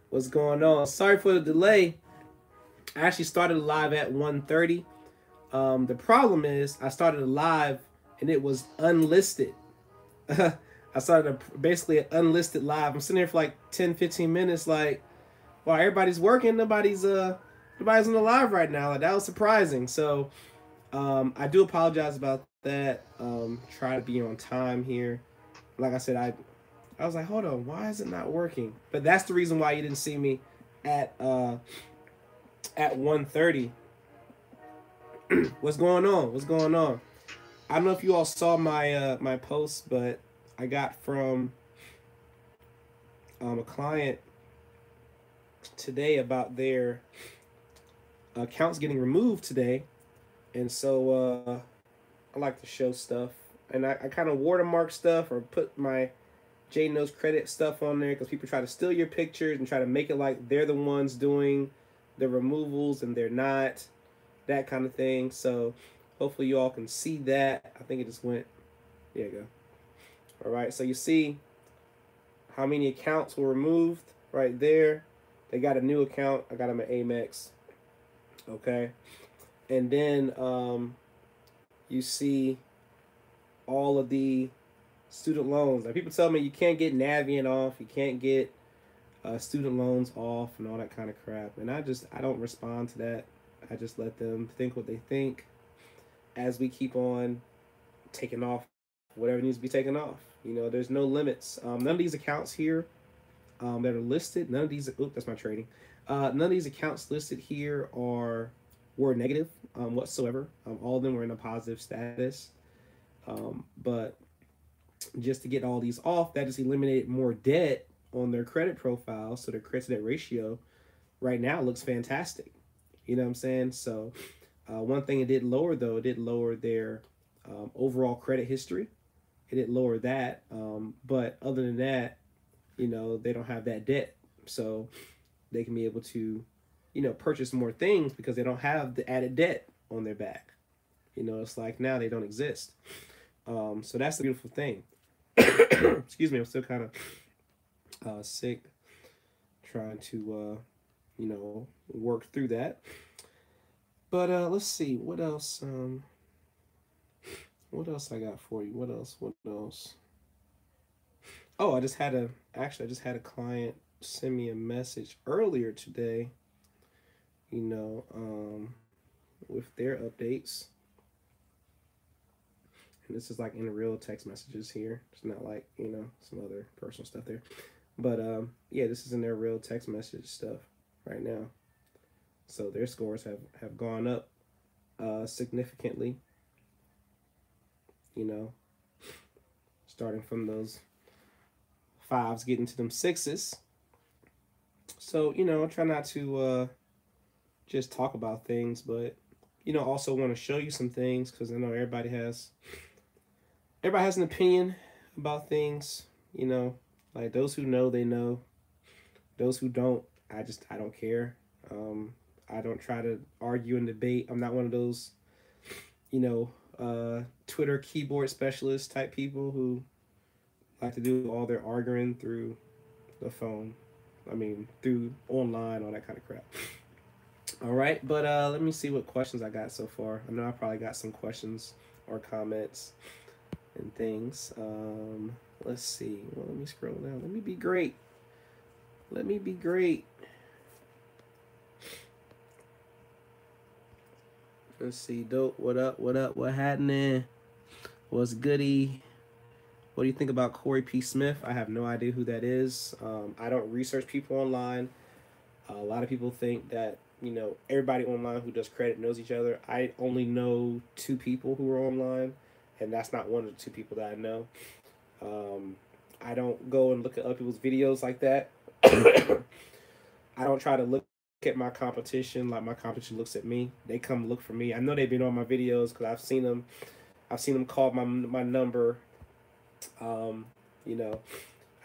What's going on? Sorry for the delay. I actually started live at 1:30. The problem is I started live and it was unlisted. I started basically an unlisted live. I'm sitting here for like 10, 15 minutes like, wow, everybody's working. Nobody's on the live right now. Like that was surprising. So I do apologize about that. Try to be on time here. Like I said, I was like, hold on, why is it not working? But that's the reason why you didn't see me at uh at 1:30. What's going on? What's going on? I don't know if you all saw my post, but I got from a client today about their accounts getting removed today, and so I like to show stuff, and I kind of watermark stuff or put my J Knows credit stuff on there because people try to steal your pictures and try to make it like they're the ones doing the removals and they're not, that kind of thing. So hopefully you all can see that. I think it just went. There you go. All right. So you see how many accounts were removed right there. They got a new account. I got them at Amex. Okay. And then you see all of the student loans. Now people tell me you can't get Navient off. You can't get student loans off and all that kind of crap. And I don't respond to that. I just let them think what they think as we keep on taking off whatever needs to be taken off. There's no limits. None of these accounts here that are listed, none of these, that's my trading. None of these accounts listed here were negative whatsoever. All of them were in a positive status. But just to get all these off, that just eliminated more debt on their credit profile. So their credit to debt ratio right now looks fantastic. You know what I'm saying? So one thing it did lower though, it did lower their overall credit history. It did lower that, but other than that, they don't have that debt, so they can be able to, purchase more things because they don't have the added debt on their back. It's like now they don't exist. So that's the beautiful thing. Excuse me, I'm still kind of sick, trying to work through that. But let's see what else. What else I got for you? What else? What else? Oh, I just had a client send me a message earlier today. You know, with their updates, and this is like in real text messages here. It's not like some other personal stuff there. But yeah, this is in their real text message stuff right now. So their scores have gone up significantly. You know, starting from those fives, getting to them sixes. So I try not to just talk about things, but also want to show you some things because I know everybody has an opinion about things. Like those who know, they know. Those who don't, I don't care. I don't try to argue and debate. I'm not one of those you know Twitter keyboard specialist type people who like to do all their arguing through the phone. I mean, through online, all that kind of crap. All right, but let me see what questions I got so far. I know I probably got some questions or comments and things. Let's see. Well, let me scroll down. Let me be great. Let me be great. Let's see. Dope. What up? What up? What happening? What's goody? What do you think about Corey P. Smith? I have no idea who that is. I don't research people online. A lot of people think that everybody online who does credit knows each other. I only know two people who are online, and that's not one of the two people that I know. Um, I don't go and look at other people's videos like that. I don't try to look at my competition like my competition looks at me. They come look for me. I know they've been on my videos because I've seen them. I've seen them call my number. Um, you know,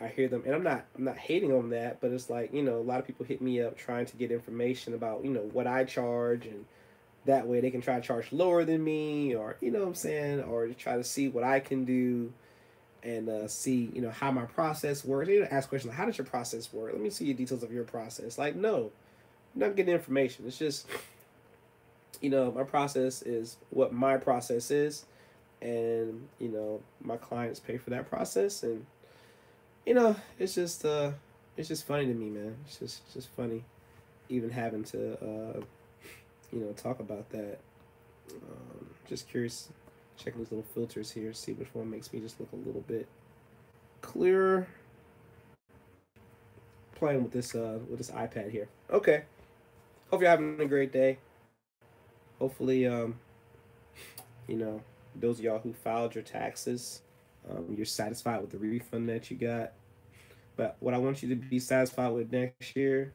I hear them, and I'm not hating on that, but it's like a lot of people hit me up trying to get information about what I charge, and that way they can try to charge lower than me, or what I'm saying, or to try to see what I can do. and see, how my process works. You ask questions like, how does your process work? Let me see your details of your process. Like, no, you're not getting information. It's just, my process is what my process is, and my clients pay for that process, and it's just funny to me, man. It's just funny, even having to talk about that. Just curious, checking these little filters here, see which one makes me just look a little bit clearer. Playing with this iPad here. Okay. Hope you're having a great day. Hopefully, those of y'all who filed your taxes, you're satisfied with the refund that you got. But what I want you to be satisfied with next year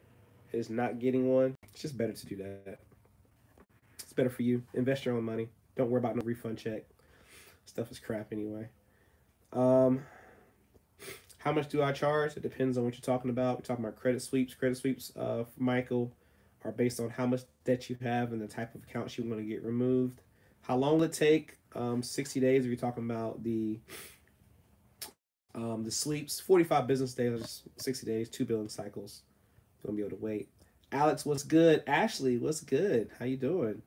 is not getting one. It's just better to do that. It's better for you. Invest your own money. Don't worry about no refund check. Stuff is crap anyway. How much do I charge? It depends on what you're talking about. We're talking about credit sweeps. Credit sweeps, for Michael, are based on how much debt you have and the type of accounts you want to get removed. How long will it take? 60 days if you're talking about the sweeps. 45 business days, 60 days, 2 billing cycles. Gonna be able to wait. Alex, what's good? Ashley, what's good? How you doing?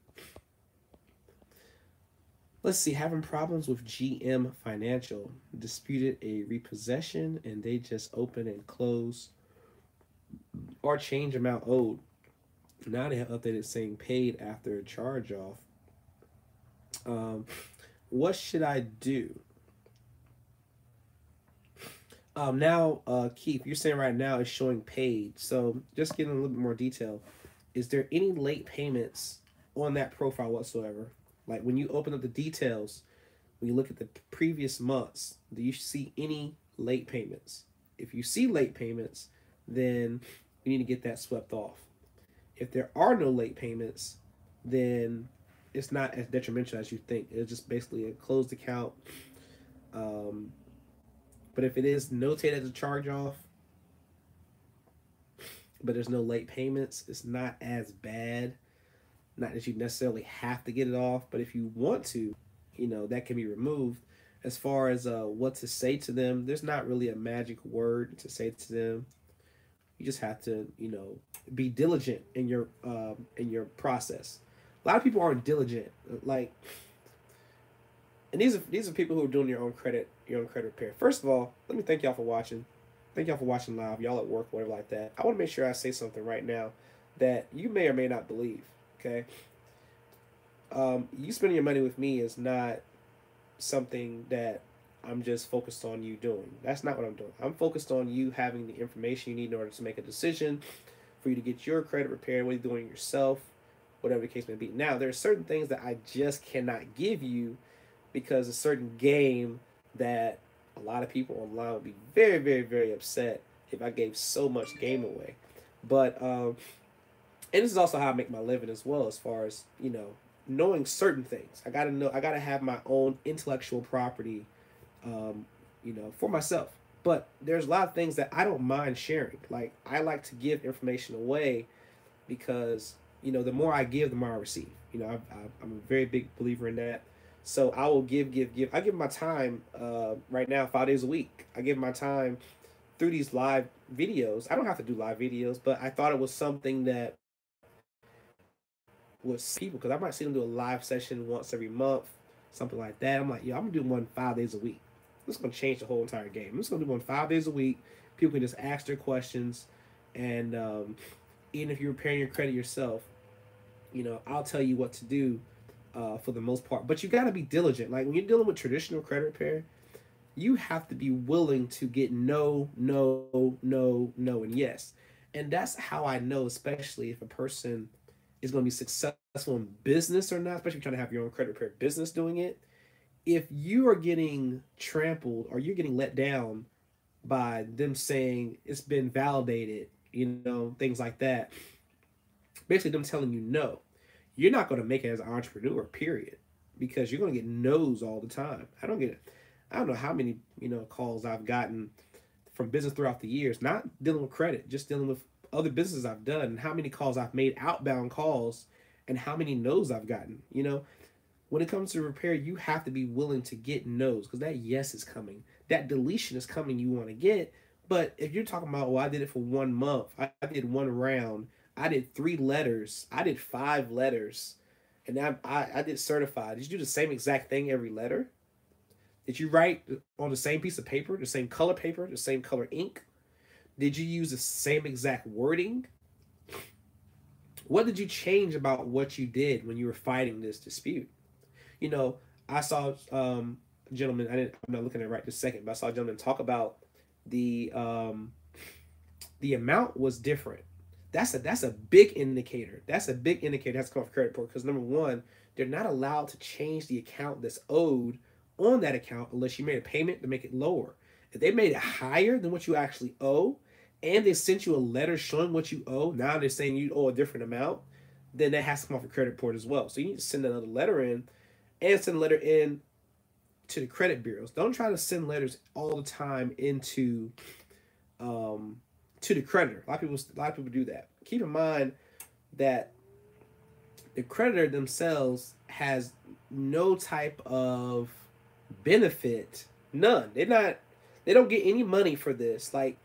Let's see, having problems with GM Financial. Disputed a repossession and they just open and close or change amount owed. Now they have updated saying paid after a charge off. What should I do? Now, Keith, you're saying right now it's showing paid. So just getting a little bit more detail. Is there any late payments on that profile whatsoever? Like when you open up the details, when you look at the previous months, do you see any late payments? If you see late payments, then you need to get that swept off. If there are no late payments, then it's not as detrimental as you think. It's just basically a closed account. But if it is notated as a charge off, but there's no late payments, it's not as bad. Not that you necessarily have to get it off, but if you want to, that can be removed. As far as what to say to them, there's not really a magic word to say to them. You just have to, be diligent in your process. A lot of people aren't diligent. Like, and these are people who are doing your own credit repair. First of all, let me thank y'all for watching. Thank y'all for watching live. Y'all at work, whatever like that. I want to make sure I say something right now that you may or may not believe. Okay. You spending your money with me is not something that I'm just focused on you doing. That's not what I'm doing. I'm focused on you having the information you need in order to make a decision, for you to get your credit repaired, what you're doing yourself, whatever the case may be. Now, there are certain things that I just cannot give you because a certain game that a lot of people online would be very, very, very upset if I gave so much game away. But and this is also how I make my living as well, as far as, knowing certain things. I gotta have my own intellectual property, for myself. But there's a lot of things that I don't mind sharing. Like, I like to give information away because, the more I give, the more I receive. I'm a very big believer in that. So I will give. I give my time right now 5 days a week. I give my time through these live videos. I don't have to do live videos, but I thought it was something that was people, because I might see them do a live session once every month, something like that. I'm like, I'm gonna do one 5 days a week. This is gonna change the whole entire game. I'm just gonna do one 5 days a week. People can just ask their questions, and even if you're repairing your credit yourself, I'll tell you what to do for the most part. But you got to be diligent. Like when you're dealing with traditional credit repair, you have to be willing to get no, and yes. And that's how I know, especially if a person is going to be successful in business or not, especially if you're trying to have your own credit repair business doing it. If you are getting trampled or you're getting let down by them saying it's been validated, things like that, basically them telling you no, you're not going to make it as an entrepreneur, period, because you're going to get no's all the time. I don't know how many, calls I've gotten from business throughout the years, not dealing with credit, just dealing with other businesses I've done, and how many calls I've made, outbound calls, and how many no's I've gotten. When it comes to repair, you have to be willing to get no's, because that yes is coming. that deletion is coming you want to get. But if you're talking about, well, I did it for 1 month, I did 1 round, I did 3 letters, I did 5 letters, and I did certified. Did you do the same exact thing every letter? Did you write on the same piece of paper, the same paper, the same color ink? Did you use the same exact wording? What did you change about what you did when you were fighting this dispute? You know, I saw a gentleman. I'm not looking at it right this second, but I saw a gentleman talk about the amount was different. That's a big indicator. That's a big indicator. That's come off credit report because number one, they're not allowed to change the account that's owed on that account unless you made a payment to make it lower. If they made it higher than what you actually owe, and they sent you a letter showing what you owe, now they're saying you owe a different amount, then that has to come off your credit report as well. So you need to send another letter in and send a letter in to the credit bureaus. Don't try to send letters all the time into to the creditor. A lot of people do that. Keep in mind that the creditor themselves has no type of benefit, none. They don't get any money for this. Like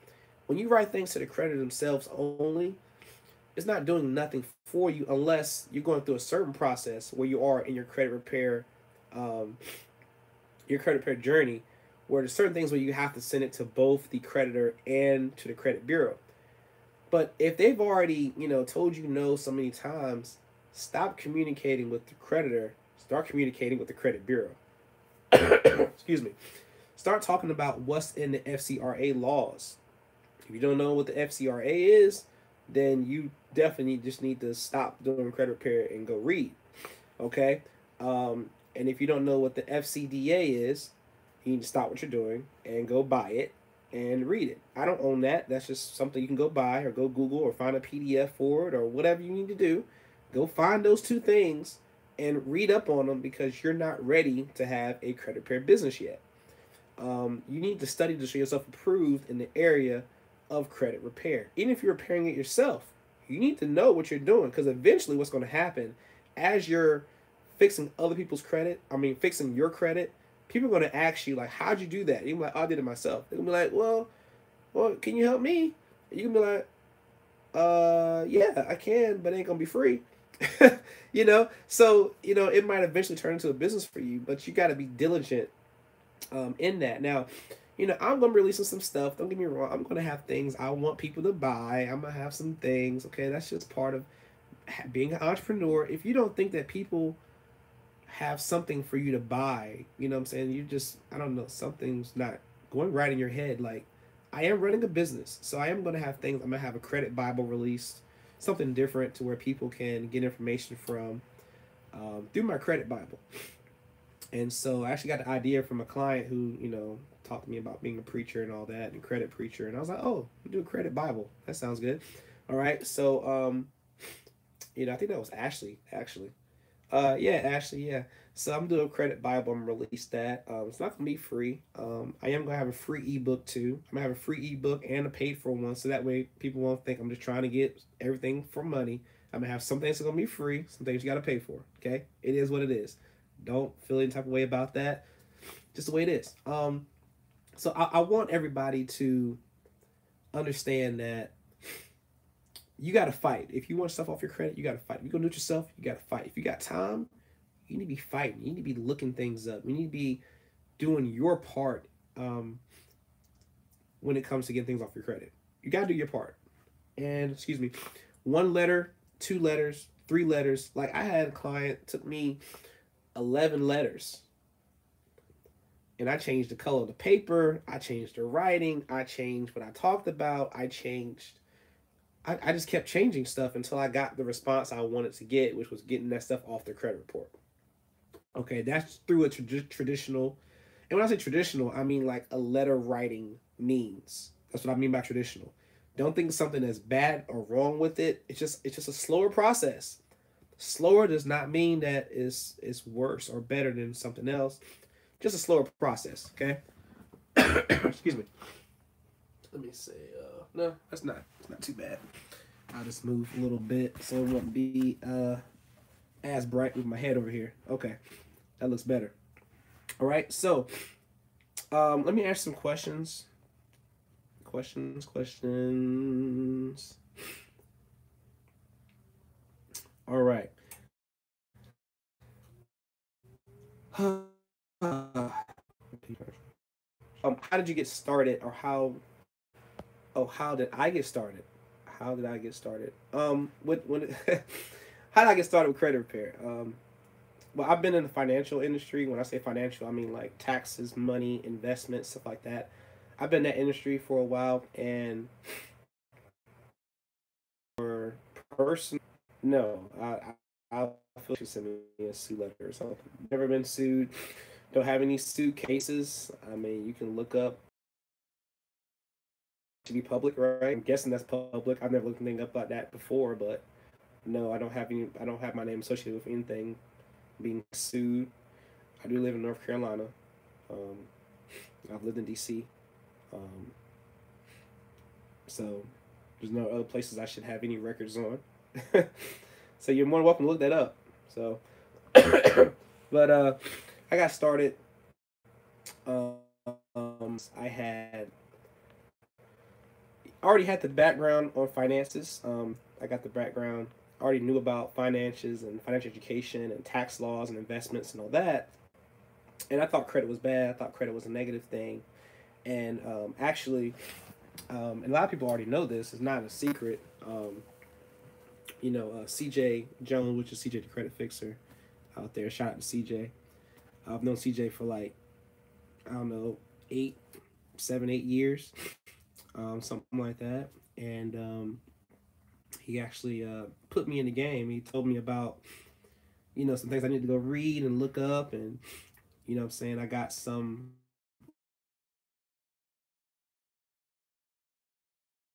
when you write things to the creditor themselves only, it's not doing nothing for you unless you're going through a certain process where you are in your credit repair journey, where there's certain things where you have to send it to both the creditor and to the credit bureau. But if they've already, told you no so many times, stop communicating with the creditor. Start communicating with the credit bureau. Excuse me. Start talking about what's in the FCRA laws. If you don't know what the FCRA is, then you definitely just need to stop doing credit repair and go read. Okay? And if you don't know what the FCDA is, you need to stop what you're doing and go buy it and read it. I don't own that. That's just something you can go buy or go Google or find a PDF for it or whatever you need to do. Go find those two things and read up on them because you're not ready to have a credit repair business yet. You need to study to show yourself approved in the area of credit repair. Even if you're repairing it yourself, you need to know what you're doing because eventually what's going to happen as you're fixing other people's credit, fixing your credit, people are going to ask you, like, how'd you do that? You're like, I did it myself. They're going to be like, well, can you help me? And you can be like, yeah, I can, but it ain't going to be free. So, it might eventually turn into a business for you, but you got to be diligent in that. Now, I'm going to be releasing some stuff. Don't get me wrong. I'm going to have things I want people to buy. I'm going to have some things. Okay, that's just part of being an entrepreneur. If you don't think that people have something for you to buy, you know what I'm saying? You just, I don't know, something's not going right in your head. Like, I am running a business, so I am going to have things. I'm going to have a credit Bible released, something different to where people can get information from through my credit Bible. And so I actually got the idea from a client who, talked to me about being a preacher and all that and credit preacher. And I was like, oh, we do a credit Bible. That sounds good. All right. So, I think that was Ashley, actually. Yeah, Ashley, yeah. So I'm doing a credit Bible. I'm gonna release that. It's not gonna be free. I am gonna have a free ebook too. I'm gonna have a free ebook and a paid for one, so that way people won't think I'm just trying to get everything for money. I'm gonna have some things that are gonna be free, some things you gotta pay for. Okay, it is what it is. Don't feel any type of way about that. Just the way it is. So I want everybody to understand that you got to fight. If you want stuff off your credit, you got to fight. If you're going to do it yourself, you got to fight. If you got time, you need to be fighting. You need to be looking things up. You need to be doing your part when it comes to getting things off your credit. You got to do your part. And, 1 letter, 2 letters, 3 letters. Like, I had a client, took me 11 letters. And I changed the color of the paper. I changed the writing. I changed what I talked about. I just kept changing stuff until I got the response I wanted to get, which was getting that stuff off their credit report. Okay, that's through a traditional, and when I say traditional, I mean like a letter writing means. That's what I mean by traditional. Don't think something that's bad or wrong with it. It's just a slower process. Slower does not mean that it's worse or better than something else. Just a slower process, okay? Excuse me. Let me say, no, it's not too bad. I'll just move a little bit so it won't be as bright with my head over here. Okay, that looks better. All right, so Let me ask some questions. Questions. All right. How did you get started, or how? Oh, how did I get started? How did I get started? How did I get started with credit repair? Well, I've been in the financial industry. When I say financial, I mean like taxes, money, investments, stuff like that. I've been in that industry for a while, and for person, no, I feel you send me a sue letter or something. Never been sued. Don't have any suit cases. I mean, you can look up to be public, right? I'm guessing that's public. I've never looked anything up like that before, but no, I don't have any. I don't have my name associated with anything being sued. I do live in North Carolina. Um, I've lived in DC. Um, so there's no other places I should have any records on. So you're more than welcome to look that up. So, but I got started. I had already had the background on finances. I got the background. I already knew about finances and financial education and tax laws and investments and all that. And I thought credit was bad. I thought credit was a negative thing. And actually, and a lot of people already know this. It's not a secret. CJ Jones, which is CJ the Credit Fixer out there. Shout out to CJ. I've known CJ for like, I don't know, 8 years, something like that. And he actually put me in the game. He told me about, some things I need to go read and look up. And, I'm saying, I got some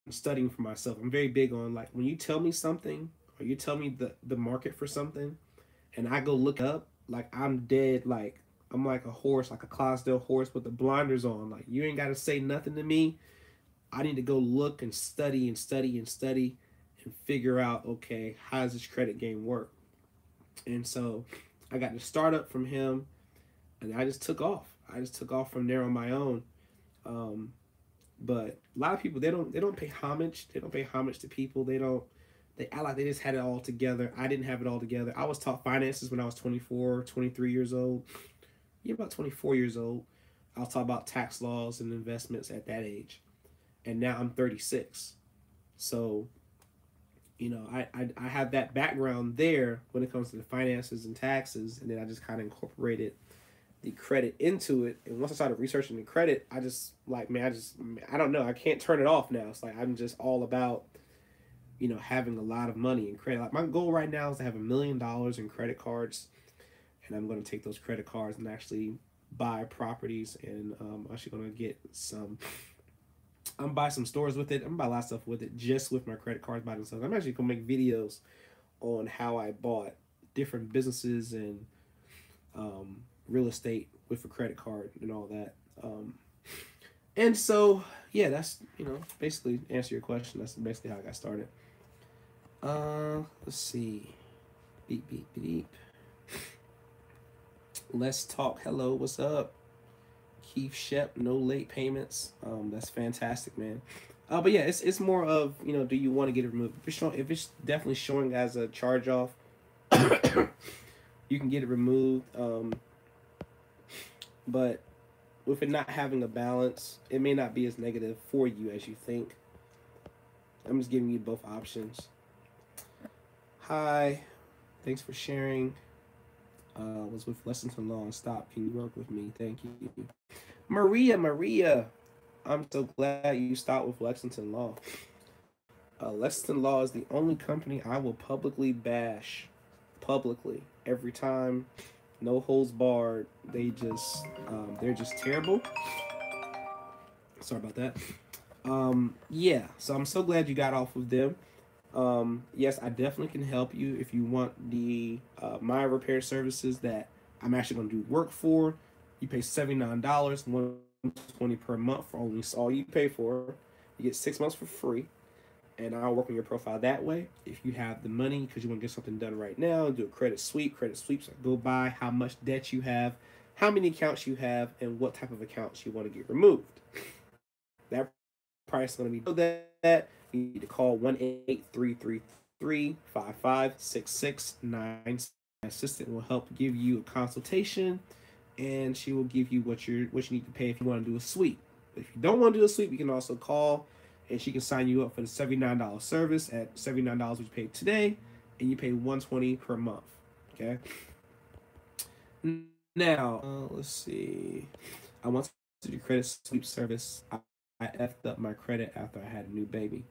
studying for myself. I'm very big on, like, when you tell me something or you tell me the market for something and I go look up, like, I'm dead. Like, I'm like a horse, like a Clydesdale horse with the blinders on. Like, you ain't got to say nothing to me. I need to go look and study and study and study and figure out, okay, how does this credit game work? And so I got the startup from him, and I just took off. I just took off from there on my own. Um, but a lot of people, they don't pay homage. They don't pay homage to people. They act like they just had it all together. I didn't have it all together. I was taught finances when I was 24, 23 years old. Yeah, about 24 years old. I was taught about tax laws and investments at that age. And now I'm 36. So, I have that background there when it comes to the finances and taxes. And then I just kind of incorporated the credit into it. And once I started researching the credit, I just like, man, I don't know. I can't turn it off now. It's like I'm just all about, having a lot of money in credit. Like my goal right now is to have $1 million in credit cards, and I'm going to take those credit cards and actually buy properties, and I'm actually going to get some. I'm gonna buy some stores with it. I'm gonna buy a lot of stuff with it, just with my credit cards by themselves. I'm actually gonna make videos on how I bought different businesses and real estate with a credit card and all that. And so, yeah, that's basically answer your question. That's basically how I got started. Let's see. Beep beep beep. Let's talk. Hello, what's up? Keith Shep, no late payments. That's fantastic, man. But yeah, it's more of do you want to get it removed? If it's definitely showing as a charge off, you can get it removed. But with it not having a balance, it may not be as negative for you as you think. I'm just giving you both options. Hi, thanks for sharing. Was with Lexington Law and Stop. Can you work with me? Thank you. Maria. I'm so glad you stopped with Lexington Law. Lexington Law is the only company I will publicly bash. Publicly. Every time. No holds barred. They're just terrible. Sorry about that. Yeah, so I'm so glad you got off of them. Yes, I definitely can help you if you want the my repair services that I'm actually going to do work for. You pay $79, $120 per month for only all you pay for. You get 6 months for free, and I'll work on your profile that way. If you have the money because you want to get something done right now, do a credit sweep. Credit sweeps go by how much debt you have, how many accounts you have and what type of accounts you want to get removed. That price is going to be that. You need to call 1-833-355-6697. My assistant will help give you a consultation, and she will give you what you need to pay if you want to do a sweep. But if you don't want to do a sweep, you can also call, and she can sign you up for the $79 service at $79 which you pay today, and you pay $120 per month. Okay. Now, let's see. I want to do credit sweep service. I effed up my credit after I had a new baby.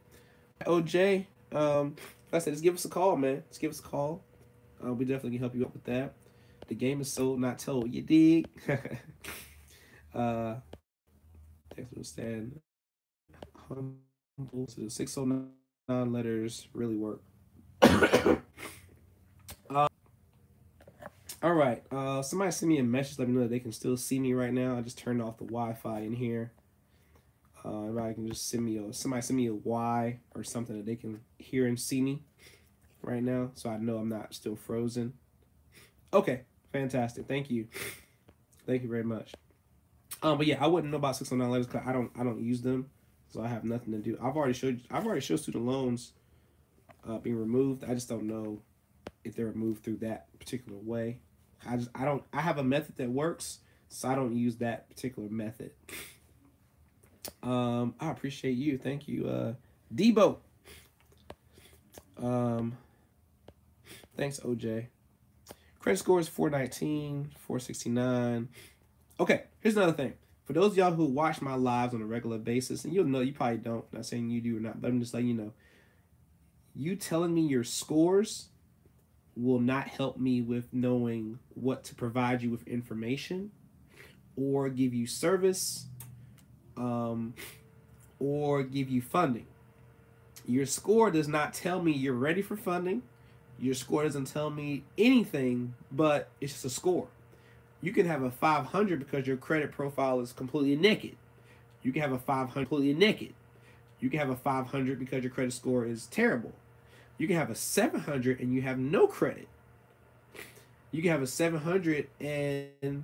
OJ, like I said, just give us a call, man. Just give us a call. We definitely can help you out with that. The game is sold, not told. You dig? Text will stand humble. So the 609 letters really work. All right. Somebody send me a message. Let me know that they can still see me right now. I just turned off the Wi-Fi in here. Everybody can just somebody send me a Y or something that they can hear and see me right now, so I know I'm not still frozen. Okay, fantastic. Thank you very much. But yeah, I wouldn't know about 609 letters because I don't use them, so I have nothing to do. I've already showed student loans being removed. I just don't know if they're removed through that particular way. I have a method that works, so I don't use that particular method. I appreciate you. Thank you, Debo. Thanks, OJ. Credit score is 419, 469. Okay, here's another thing. For those of y'all who watch my lives on a regular basis, and you'll know, you probably don't, I'm not saying you do or not, but I'm just letting you know, you telling me your scores will not help me with knowing what to provide you with information or give you service or give you funding. Your score does not tell me you're ready for funding. Your score doesn't tell me anything, but it's just a score. You can have a 500 because your credit profile is completely naked. You can have a 500 completely naked. You can have a 500 because your credit score is terrible. You can have a 700 and you have no credit. You can have a 700 and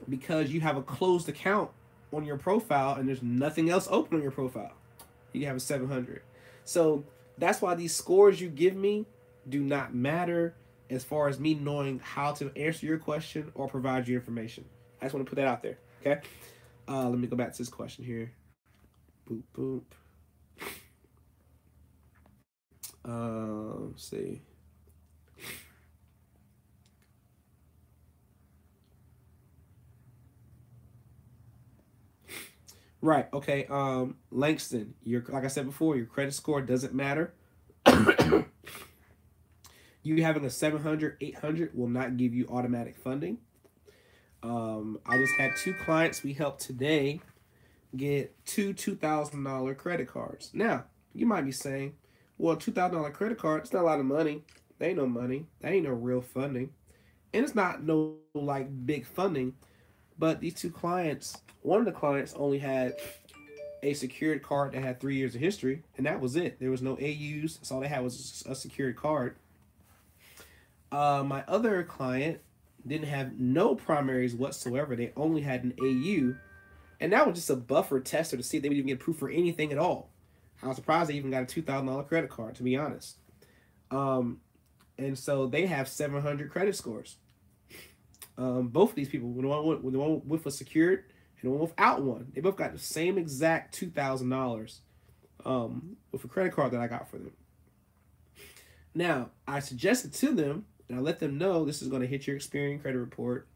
because you have a closed account on your profile and there's nothing else open on your profile. You can have a 700. So that's why these scores you give me do not matter as far as me knowing how to answer your question or provide you information. I just want to put that out there. Okay. Let me go back to this question here. Boop, boop. Let's see. Right. Okay. Langston, like I said before, your credit score doesn't matter. You having a 700, 800 will not give you automatic funding. I just had 2 clients we helped today get 2 $2,000 credit cards. Now, you might be saying, well, $2,000 credit card, it's not a lot of money. That ain't no money. That ain't no real funding. And it's not no like big funding. But these 2 clients, one of the clients only had a secured card that had 3 years of history, and that was it. There was no AUs. That's all they had was a secured card. My other client didn't have no primaries whatsoever. They only had an AU, and that was just a buffer tester to see if they would even get approved for anything at all. I was surprised they even got a $2,000 credit card, to be honest. And so they have 700 credit scores. Both of these people, the one with a secured and the one without one, they both got the same exact $2,000 with a credit card that I got for them. Now, I suggested to them, and I let them know this is going to hit your Experian credit report,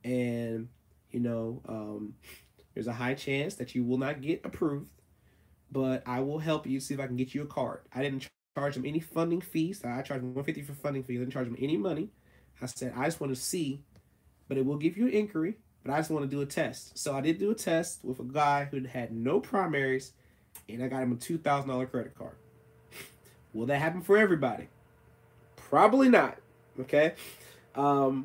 and there's a high chance that you will not get approved, but I will help you see if I can get you a card. I didn't charge them any funding fees. I charged them $150 for funding fees. I didn't charge them any money. I said I just want to see, but it will give you an inquiry, but I just want to do a test. So I did do a test with a guy who had no primaries, and I got him a $2,000 credit card. Will that happen for everybody? Probably not. Okay. But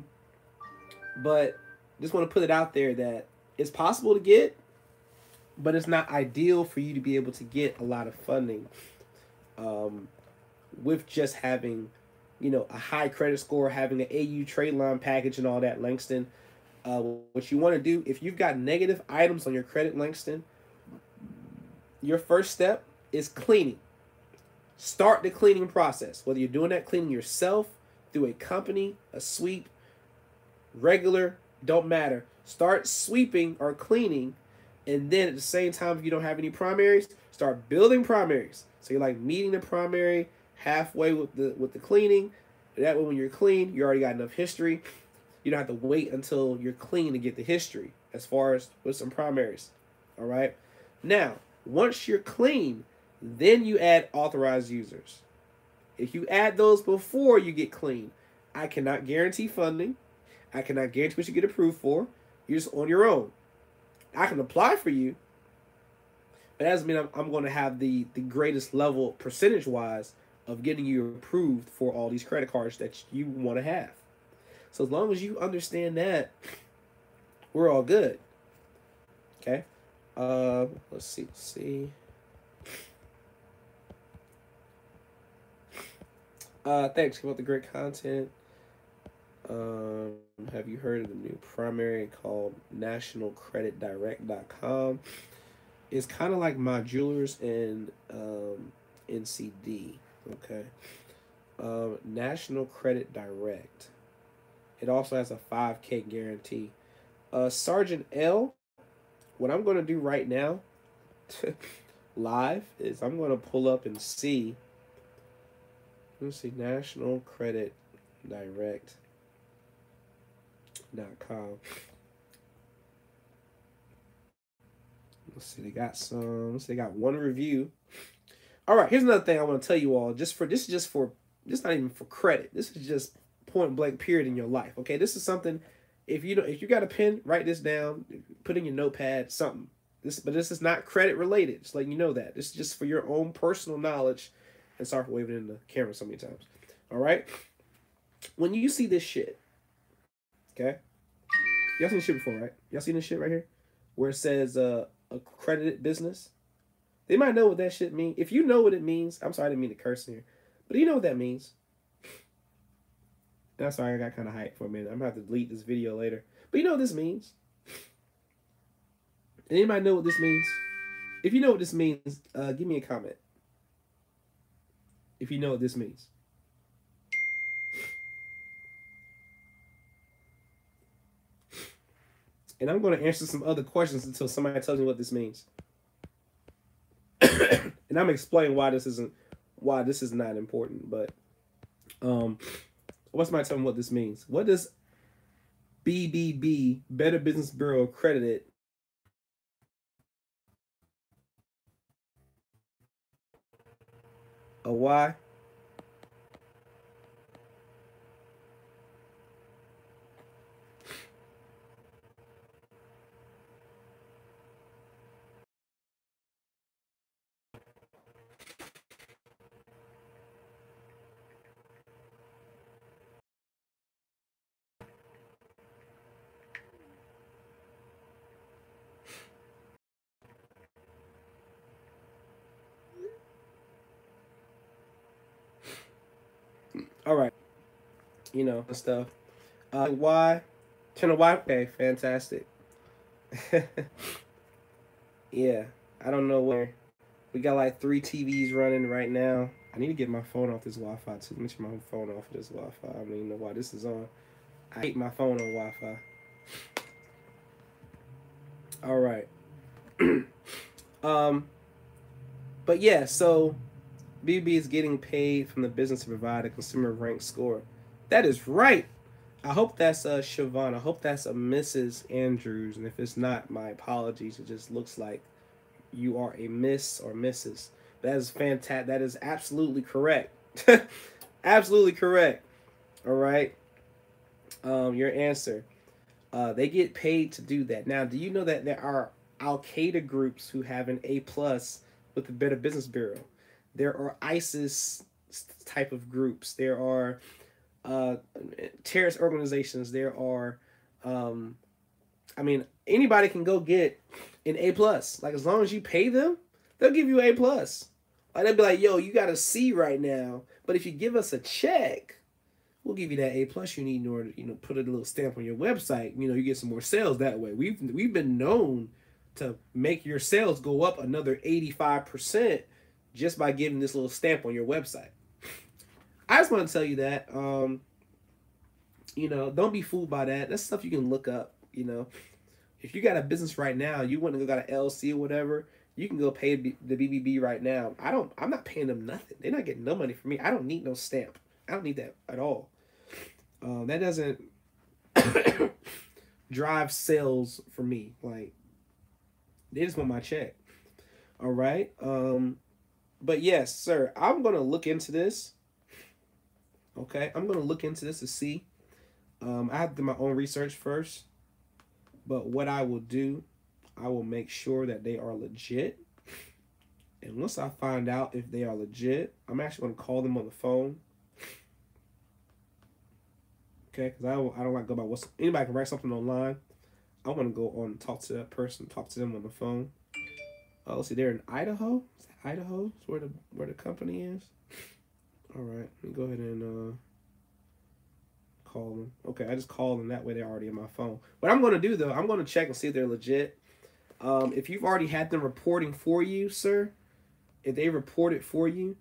just want to put it out there that it's possible to get, but it's not ideal for you to be able to get a lot of funding with just having, a high credit score, having an AU trade line package and all that, Langston. What you want to do, if you've got negative items on your credit, Langston, your first step is cleaning. Start the cleaning process. Whether you're doing that cleaning yourself, through a company, a sweep, regular, don't matter. Start sweeping or cleaning, and then at the same time, if you don't have any primaries, start building primaries. So you're like meeting the primary halfway with the cleaning. That way, when you're clean, you already got enough history. You don't have to wait until you're clean to get the history, as far as with some primaries. All right. Now, once you're clean, then you add authorized users. If you add those before you get clean, I cannot guarantee funding. I cannot guarantee what you get approved for. You're just on your own. I can apply for you, but that doesn't mean I'm going to have the greatest level percentage-wise of getting you approved for all these credit cards that you want to have. So as long as you understand that, we're all good. Okay. Let's see. Thanks for the great content. Have you heard of the new primary called nationalcreditdirect.com? It's kind of like My Jewelers and NCD. Okay. National Credit Direct. It also has a 5K guarantee. Sergeant L, what I'm going to do right now live is I'm going to pull up and see. Let's see, National Credit Direct.com. Let's see, they got one review. All right, here's another thing I want to tell you all. This is not even for credit. This is just point blank period in your life. Okay, this is something. If you got a pen, write this down. Put in your notepad something. But this is not credit related. Just letting you know that. This is just for your own personal knowledge. And sorry for waving in the camera so many times. All right. When you see this shit, okay? Y'all seen this shit before, right? Y'all seen this shit right here, where it says accredited business. They might know what that shit means. If you know what it means, I'm sorry, I didn't mean to curse here, but do you know what that means? I'm sorry, I got kind of hyped for a minute. I'm gonna have to delete this video later. But you know what this means? Anybody know what this means? If you know what this means, give me a comment. If you know what this means. And I'm going to answer some other questions until somebody tells me what this means. And I'm going to explain why this is not important. But what's my telling what this means? What does BBB, Better Business Bureau Accredited, a why? All right, you know, stuff. Why? Channel Y. Okay, fantastic. Yeah, I don't know where. We got like 3 TVs running right now. I need to get my phone off this Wi-Fi too. Let me turn my phone off of this Wi-Fi. I don't even know why this is on. I hate my phone on Wi-Fi. All right. But yeah, so BB is getting paid from the business to provide a consumer rank score. That is right. I hope that's Siobhan. I hope that's a Mrs. Andrews. And if it's not, my apologies. It just looks like you are a Miss or Mrs. That is fantastic. That is absolutely correct. Absolutely correct. All right. Your answer. They get paid to do that. Now, do you know that there are Al-Qaeda groups who have an A+ with the Better Business Bureau? There are ISIS type of groups. There are terrorist organizations. There are, I mean, anybody can go get an A+. Like, as long as you pay them, they'll give you A+. Like, they'll be like, yo, you got a C right now, but if you give us a check, we'll give you that A plus you need in order to, put a little stamp on your website. You get some more sales that way. We've been known to make your sales go up another 85% just by giving this little stamp on your website. I just want to tell you that, don't be fooled by that. That's stuff you can look up. If you got a business right now, you want to go got an LLC or whatever, you can go pay the BBB right now. I'm not paying them nothing. They're not getting no money from me. I don't need no stamp. I don't need that at all. That doesn't drive sales for me. Like, they just want my check. All right. But yes, sir, I'm going to look into this. Okay. I'm going to look into this to see. I have to do my own research first. But what I will do, I will make sure that they are legit. And once I find out if they are legit, I'm actually going to call them on the phone. Okay, because I don't like to go by anybody can write something online. I want to go on and talk to that person, talk to them on the phone. Let's see, they're in Idaho. Is that Idaho? Is where the company is. All right, let me go ahead and call them. Okay, I just called them. That way they're already in my phone. What I'm going to do, though, I'm going to check and see if they're legit. If you've already had them reporting for you, sir, if they report it for you,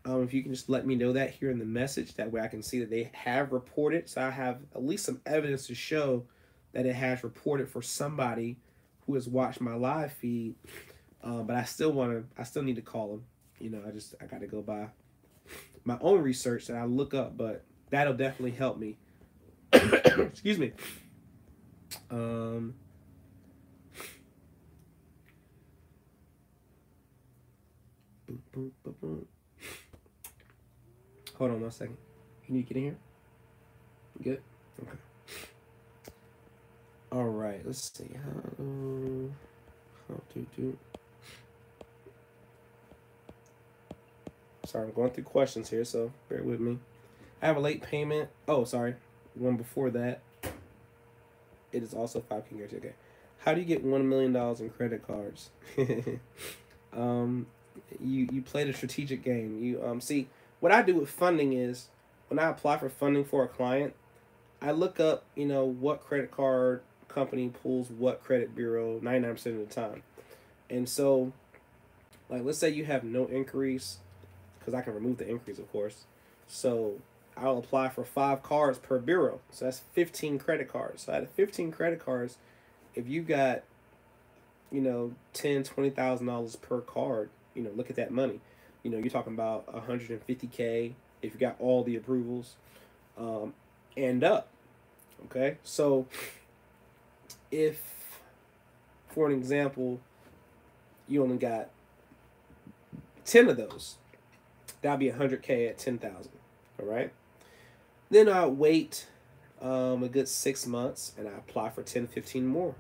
if you can just let me know that here in the message, that way I can see that they have reported. So I have at least some evidence to show that it has reported for somebody who has watched my live feed. But I still need to call them. I got to go by my own research that I look up, but that'll definitely help me. Excuse me. Hold on 1 second. Can you get in here? Good? Okay. All right. Let's see. Sorry, I'm going through questions here, so bear with me. I have a late payment. Oh, sorry. One before that. It is also 5 years. Okay. How do you get $1 million in credit cards? You played a strategic game. You see, what I do with funding is when I apply for funding for a client, I look up, what credit card company pulls what credit bureau 99% of the time. And so, like, let's say you have no inquiries, because I can remove the inquiries, of course. So I'll apply for 5 cards per bureau. So that's 15 credit cards. So out of 15 credit cards, if you got, $10,000, $20,000 per card, look at that money. You're talking about $150K if you got all the approvals, and up. Okay, so if, for an example, you only got 10 of those, that'll be $100K at 10,000. All right. Then I wait a good 6 months and I apply for 10 to 15 more.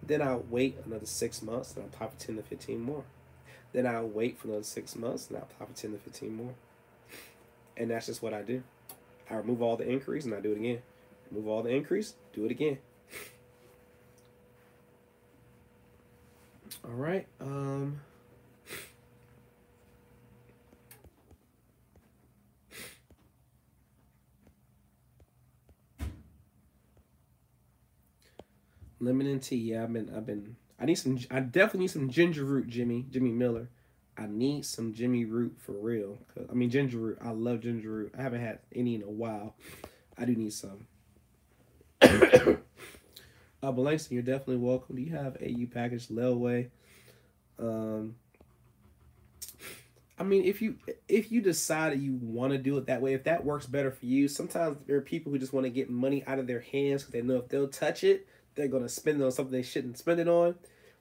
Then I wait another 6 months and I apply for 10 to 15 more. Then I wait for another 6 months and I apply for 10 to 15 more. And that's just what I do. I remove all the inquiries and I do it again. Remove all the inquiries, do it again. All right. Lemon and tea. Yeah, I definitely need some ginger root, Jimmy Miller. I need some Jimmy root for real. Ginger root. I love ginger root. I haven't had any in a while. I do need some. But Langston, you're definitely welcome. Do you have AU package Lelway? If you decide that you want to do it that way, if that works better for you, sometimes there are people who just want to get money out of their hands because they know if they'll touch it, they're going to spend it on something they shouldn't spend it on.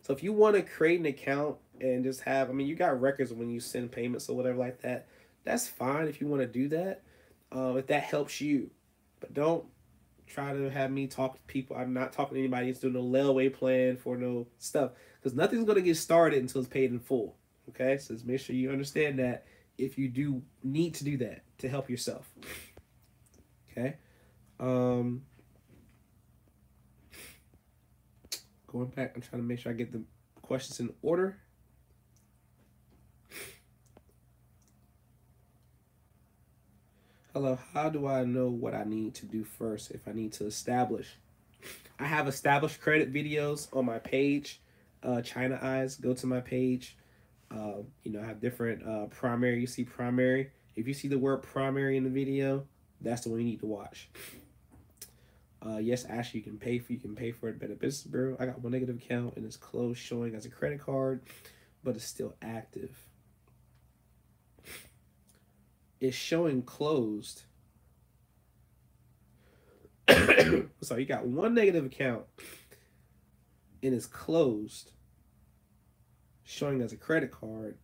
So if you want to create an account and just have, you got records when you send payments or whatever like that, that's fine if you want to do that, if that helps you. But don't try to have me talk to people. I'm not talking to anybody that's doing no layaway plan for no stuff, because nothing's going to get started until it's paid in full. Okay, so just make sure you understand that if you do need to do that to help yourself. Okay. Going back, I'm trying to make sure I get the questions in order. Hello, how do I know what I need to do first if I need to establish? I have established credit videos on my page, China Eyes. Go to my page. I have different primary. You see primary. If you see the word primary in the video, that's the one you need to watch. Yes, Ashley, you can pay for it. Better Business Bureau. I got one negative account and it's closed, showing as a credit card, but it's still active. It's showing closed. So you got one negative account and it's closed, showing as a credit card,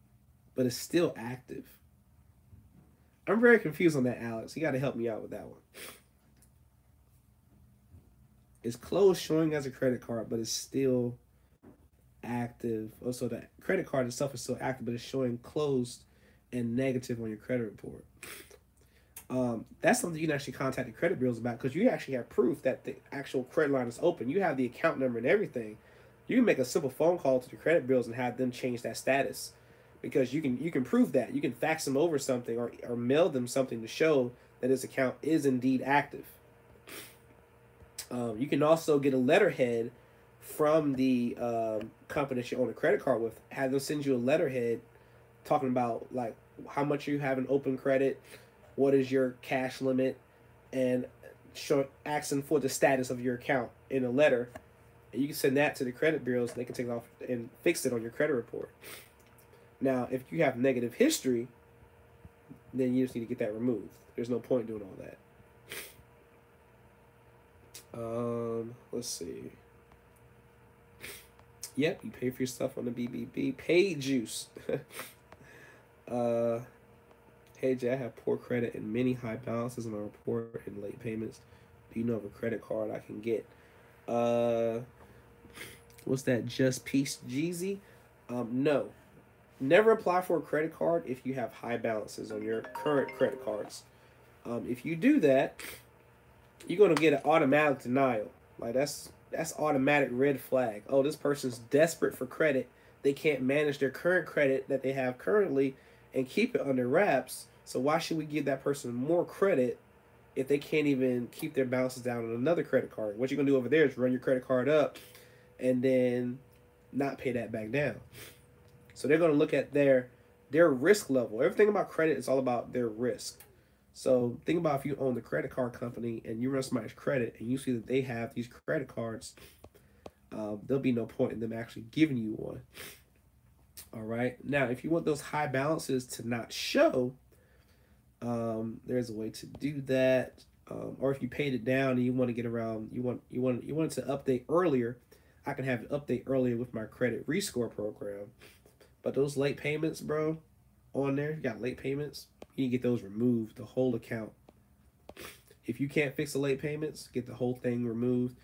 but it's still active. I'm very confused on that, Alex. You got to help me out with that one. It's closed, showing as a credit card, but it's still active. Also, the credit card itself is still active, but it's showing closed and negative on your credit report. That's something you can actually contact the credit bureaus about, because you actually have proof that the actual credit line is open. You have the account number and everything. You can make a simple phone call to the credit bureaus and have them change that status, because you can prove that. You can fax them over something, or mail them something to show that this account is indeed active. You can also get a letterhead from the company that you own a credit card with. Have them send you a letterhead talking about like how much you have in open credit, what is your cash limit, and asking for the status of your account in a letter. And you can send that to the credit bureaus, and they can take it off and fix it on your credit report. Now, if you have negative history, then you just need to get that removed. There's no point doing all that. Let's see. Yep, you pay for your stuff on the BBB. Paid juice. Hey Jay, I have poor credit and many high balances in my report and late payments. Do you know of a credit card I can get? What's that? Just Peace Jeezy? No. Never apply for a credit card if you have high balances on your current credit cards. If you do that, you're gonna get an automatic denial. Like that's automatic red flag. Oh, this person's desperate for credit. They can't manage their current credit that they have currently and keep it under wraps. So why should we give that person more credit if they can't even keep their balances down on another credit card? What you're gonna do over there is run your credit card up and then not pay that back down. So they're gonna look at their risk level. Everything about credit is all about their risk. So think about if you own the credit card company and you run somebody's credit and you see that they have these credit cards, there'll be no point in them actually giving you one. All right. Now, if you want those high balances to not show, there's a way to do that. Or if you paid it down and you want to get around, you want it to update earlier, I can have it update earlier with my credit rescore program. But those late payments, bro, on there, you got late payments, you need to get those removed, the whole account. If you can't fix the late payments, get the whole thing removed,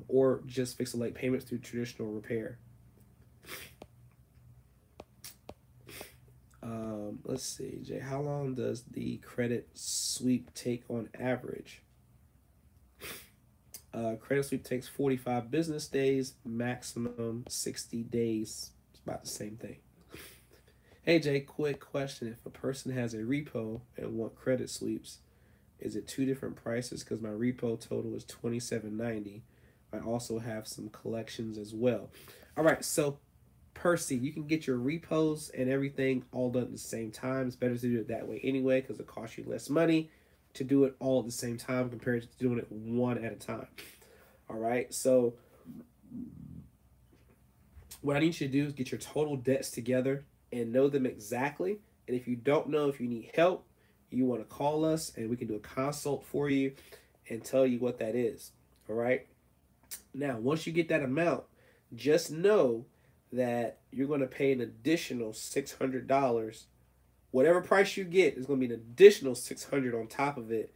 or just fix the late payments through traditional repair. Let's see, Jay, how long does the credit sweep take on average? Credit sweep takes 45 business days, maximum 60 days. It's about the same thing. Hey Jay, quick question. If a person has a repo and want credit sweeps, is it two different prices? Because my repo total is $27.90. I also have some collections as well. All right, so Percy, you can get your repos and everything all done at the same time. It's better to do it that way anyway, because it costs you less money to do it all at the same time compared to doing it one at a time. All right, so what I need you to do is get your total debts together and know them exactly. And if you don't know, if you need help, you want to call us and we can do a consult for you and tell you what that is. All right. Now, once you get that amount, just know that you're going to pay an additional $600. Whatever price you get is going to be an additional $600 on top of it,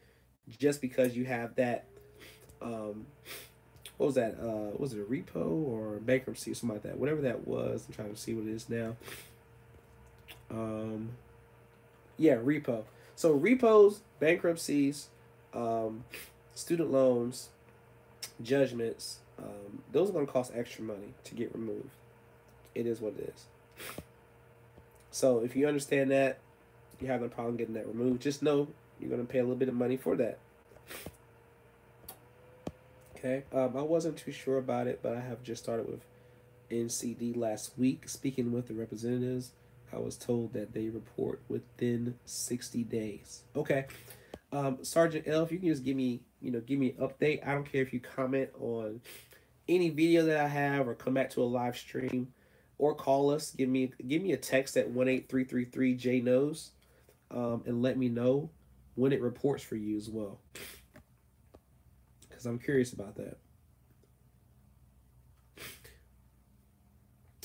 just because you have that. What was that? Was it a repo or bankruptcy or something like that? Whatever that was, I'm trying to see what it is now. Yeah, repo. So repos, bankruptcies, student loans, judgments, those are going to cost extra money to get removed. It is what it is. So if you understand that, you have no problem getting that removed. Just know You're going to pay a little bit of money for that. Okay. I wasn't too sure about it, but I have just started with NCD last week. Speaking with the representatives, I was told that they report within 60 days. Okay. Sergeant L, if you can just give me an update. I don't care if you comment on any video that I have or come back to a live stream or call us. Give me a text at 1-8333-J-KNOWS and let me know when it reports for you as well, because I'm curious about that.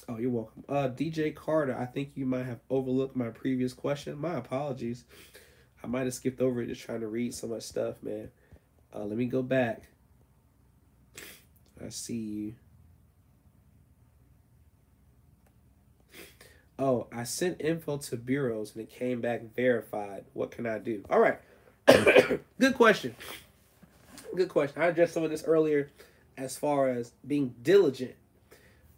Oh, you're welcome. DJ Carter, I think you might have overlooked my previous question. My apologies. I might have skipped over it just trying to read so much stuff, man. Let me go back. I see you. Oh, I sent info to bureaus and it came back verified. What can I do? All right. Good question. Good question. I addressed some of this earlier as far as being diligent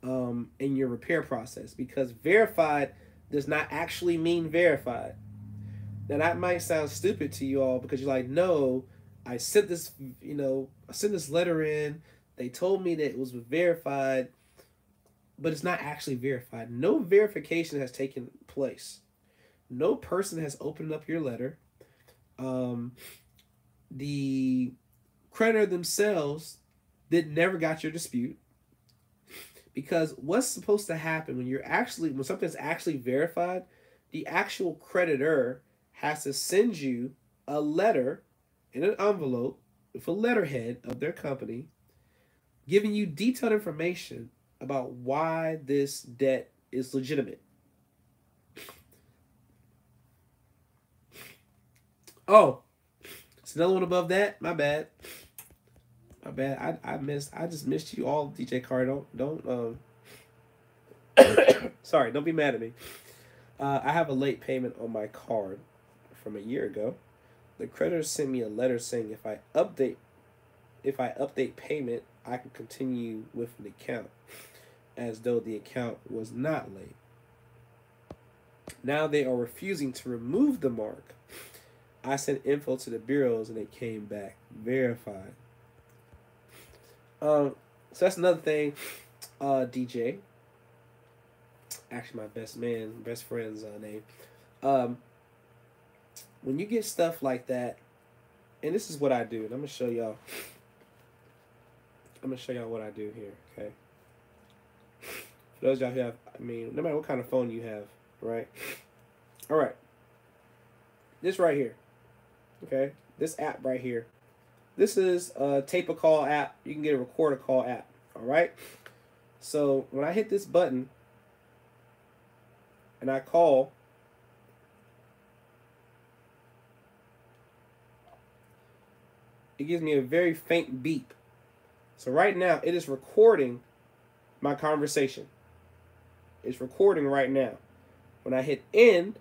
in your repair process, because verified does not actually mean verified. Now that might sound stupid to you all because you're like, no, I sent this, I sent this letter in. They told me that it was verified, but it's not actually verified. No verification has taken place. No person has opened up your letter. The creditor themselves never got your dispute, because what's supposed to happen when something's actually verified, the actual creditor has to send you a letter in an envelope with a letterhead of their company giving you detailed information about why this debt is legitimate. Oh, it's another one above that. My bad. I just missed you all, DJ Carter. Don't sorry, don't be mad at me. I have a late payment on my card from a year ago. The creditor sent me a letter saying if I update payment, I can continue with an account, as though the account was not late. Now they are refusing to remove the mark. I sent info to the bureaus and it came back verified. So that's another thing, DJ. Actually, my best friend's name. When you get stuff like that, and this is what I do, and I'm gonna show y'all what I do here. Okay. For those of y'all who have, no matter what kind of phone you have, right? All right. This right here. Okay. This app right here. This is a tape a call app. You can get a record a call app. All right. So when I hit this button and I call, it gives me a very faint beep. So right now it is recording my conversation. It's recording right now. When I hit end,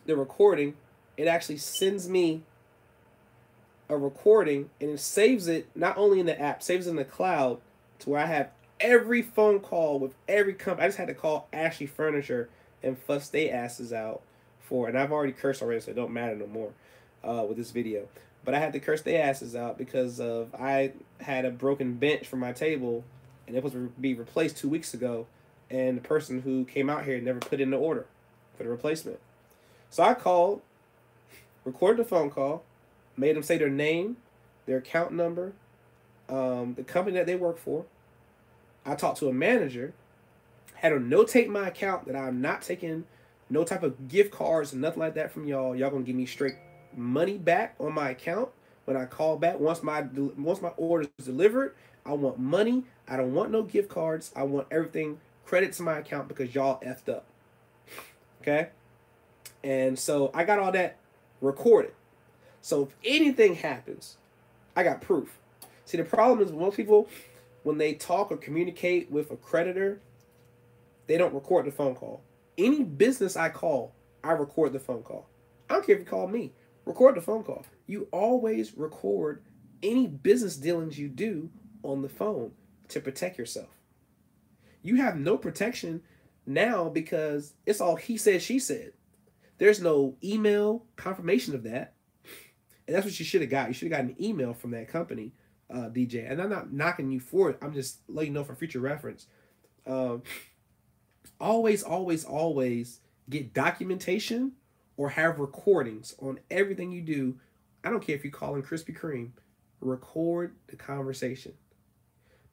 the recording, it actually sends me a recording, and it saves it not only in the app, saves it in the cloud, to where I have every phone call with every company. I just had to call Ashley Furniture and fuss they asses out for, and I've already cursed already, so it don't matter no more with this video. But I had to curse their asses out because I had a broken bench for my table, and it was to be replaced 2 weeks ago, and the person who came out here never put in the order for the replacement. So I called, recorded the phone call, made them say their name, their account number, the company that they work for. I talked to a manager, had her notate my account that I'm not taking no type of gift cards and nothing like that from y'all. Y'all gonna give me straight money back on my account when I call back. Once my order is delivered, I want money. I don't want no gift cards. I want everything credit to my account because y'all effed up. Okay? And so I got all that recorded. So if anything happens, I got proof. See, the problem is most people, when they talk or communicate with a creditor, they don't record the phone call. Any business I call, I record the phone call. I don't care if you call me. Record the phone call. You always record any business dealings you do on the phone to protect yourself. You have no protection now because it's all he said, she said. There's no email confirmation of that. And that's what you should have got. You should have got an email from that company, DJ. And I'm not knocking you for it. I'm just letting you know for future reference. Um, always, always, always get documentation or have recordings on everything you do. I don't care if you call in Krispy Kreme. Record the conversation.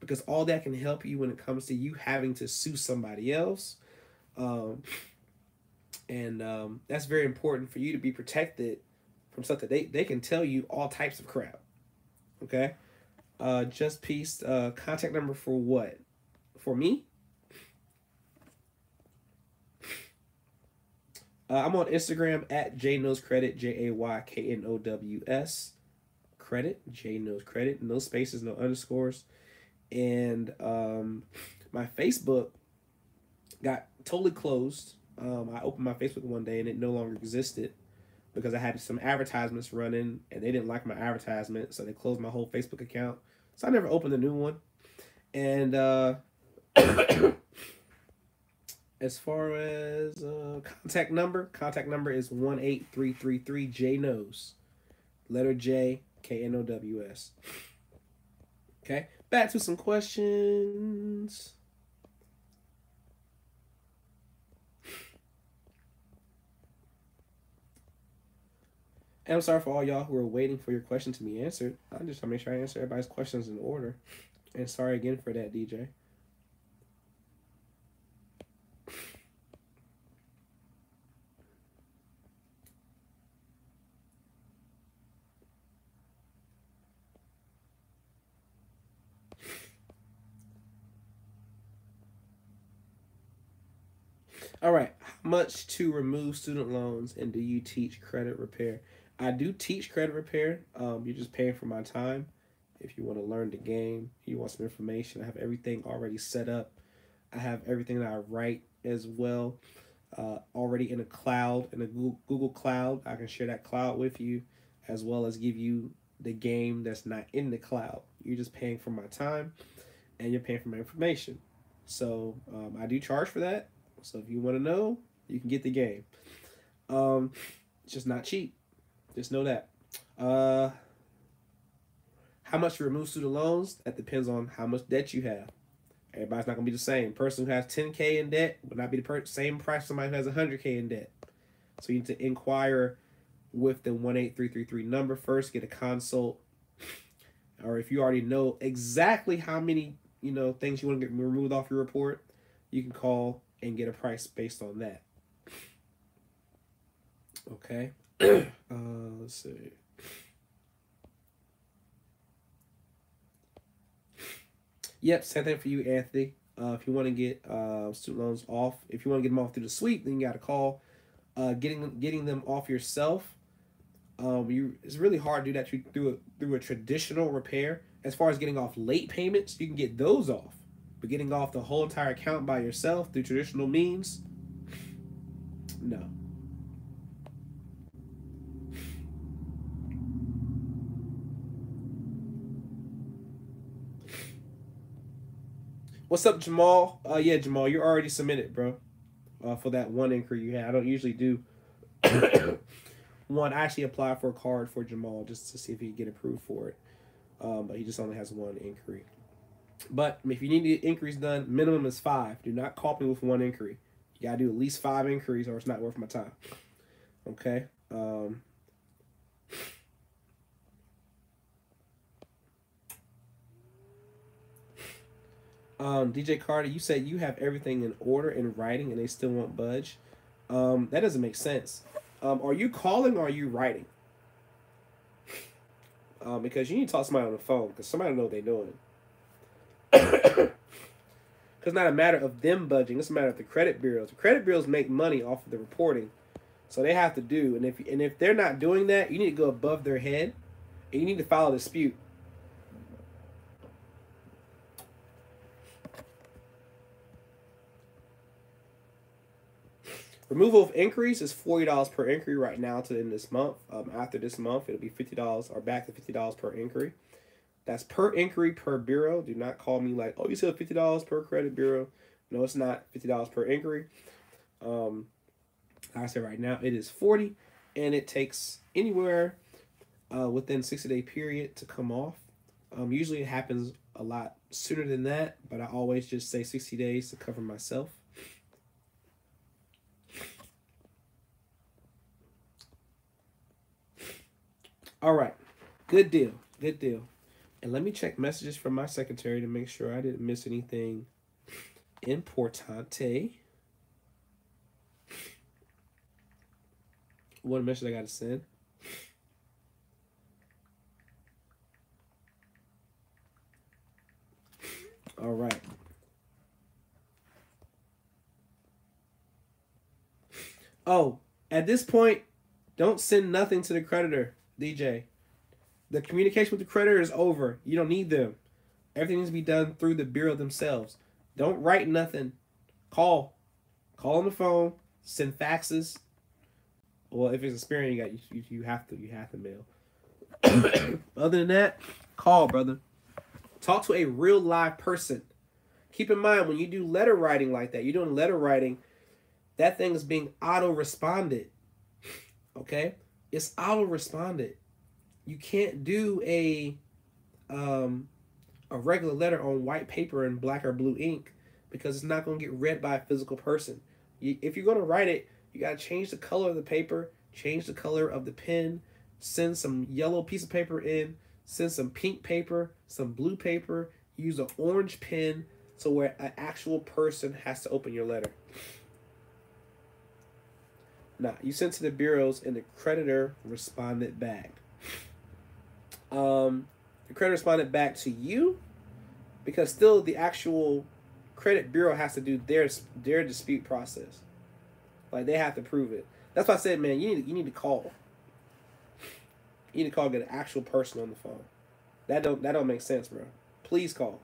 Because all that can help you when it comes to you having to sue somebody else. And that's very important for you to be protected from stuff that they can tell you all types of crap. Okay? Just Peace, contact number for what? For me? I'm on Instagram at JKnowsCredit, JAYKNOWS credit, JKnowsCredit, no spaces, no underscores. And my Facebook got totally closed. I opened my Facebook one day and it no longer existed because I had some advertisements running and they didn't like my advertisement, so they closed my whole Facebook account. So I never opened a new one. And as far as contact number is 18333 JKnows. Letter J, KNOWS. Okay, back to some questions. And I'm sorry for all y'all who are waiting for your question to be answered. I'm just trying to make sure I answer everybody's questions in order. And sorry again for that, DJ. All right, how much to remove student loans, and do you teach credit repair? I do teach credit repair. You're just paying for my time. If you want to learn the game, you want some information, I have everything already set up. I have everything that I write as well already in a cloud, in a Google Cloud. I can share that cloud with you as well as give you the game that's not in the cloud. You're just paying for my time and you're paying for my information. So I do charge for that. So if you want to know, you can get the game. It's just not cheap. Just know that. How much to remove student loans? That depends on how much debt you have. Everybody's not going to be the same. Person who has 10K in debt will not be the same price as somebody who has 100K in debt. So you need to inquire with the 18333 number first. Get a consult. Or if you already know exactly how many things you want to get removed off your report, you can call and get a price based on that. Okay. Let's see. Yep, same thing for you, Anthony. If you want to get student loans off, if you want to get them off through the sweep, then you got to call. Getting them off yourself, it's really hard to do that through a traditional repair. As far as getting off late payments, you can get those off. But getting off the whole entire account by yourself through traditional means, no. What's up, Jamal? Yeah, Jamal, you're already submitted, bro. For that one inquiry you had. I don't usually do one. I actually applied for a card for Jamal just to see if he could get approved for it. But he just only has one inquiry. But if you need the inquiries done, minimum is 5. Do not call me with one inquiry. You gotta do at least 5 inquiries or it's not worth my time. Okay? DJ Carter, you said you have everything in order in writing and they still won't budge. That doesn't make sense. Are you calling or are you writing? Because you need to talk to somebody on the phone because somebody know what they're doing. Because it's not a matter of them budging, it's a matter of the credit bureaus. The credit bureaus make money off of the reporting, so they have to do. And if they're not doing that, you need to go above their head, and you need to file a dispute. Removal of inquiries is $40 per inquiry right now to end this month. After this month, it'll be $50 or back to $50 per inquiry. That's per inquiry per bureau. Do not call me like, oh, you said $50 per credit bureau. No, it's not $50 per inquiry. Like I said, right now it is 40, and it takes anywhere within 60-day period to come off. Usually it happens a lot sooner than that, but I always just say 60 days to cover myself. All right, good deal, good deal. And let me check messages from my secretary to make sure I didn't miss anything importante. What message I got to send? All right. Oh, at this point, don't send nothing to the creditor, DJ. The communication with the creditor is over. You don't need them. Everything needs to be done through the bureau themselves. Don't write nothing. Call. Call on the phone. Send faxes. Well, if it's Experian, you have to mail. Other than that, call, brother. Talk to a real live person. Keep in mind, when you do letter writing like that, you're doing letter writing, that thing is being auto-responded. Okay? It's auto-responded. You can't do a regular letter on white paper in black or blue ink because it's not going to get read by a physical person. If you're going to write it, you got to change the color of the paper, change the color of the pen, send some yellow piece of paper in, send some pink paper, some blue paper, use an orange pen so where an actual person has to open your letter. Now, you sent to the bureaus and the creditor responded back. The creditor responded back to you because still the actual credit bureau has to do their dispute process. Like, they have to prove it. That's why I said, man, you need to call. You need to call, get an actual person on the phone. That don't make sense, bro. Please call.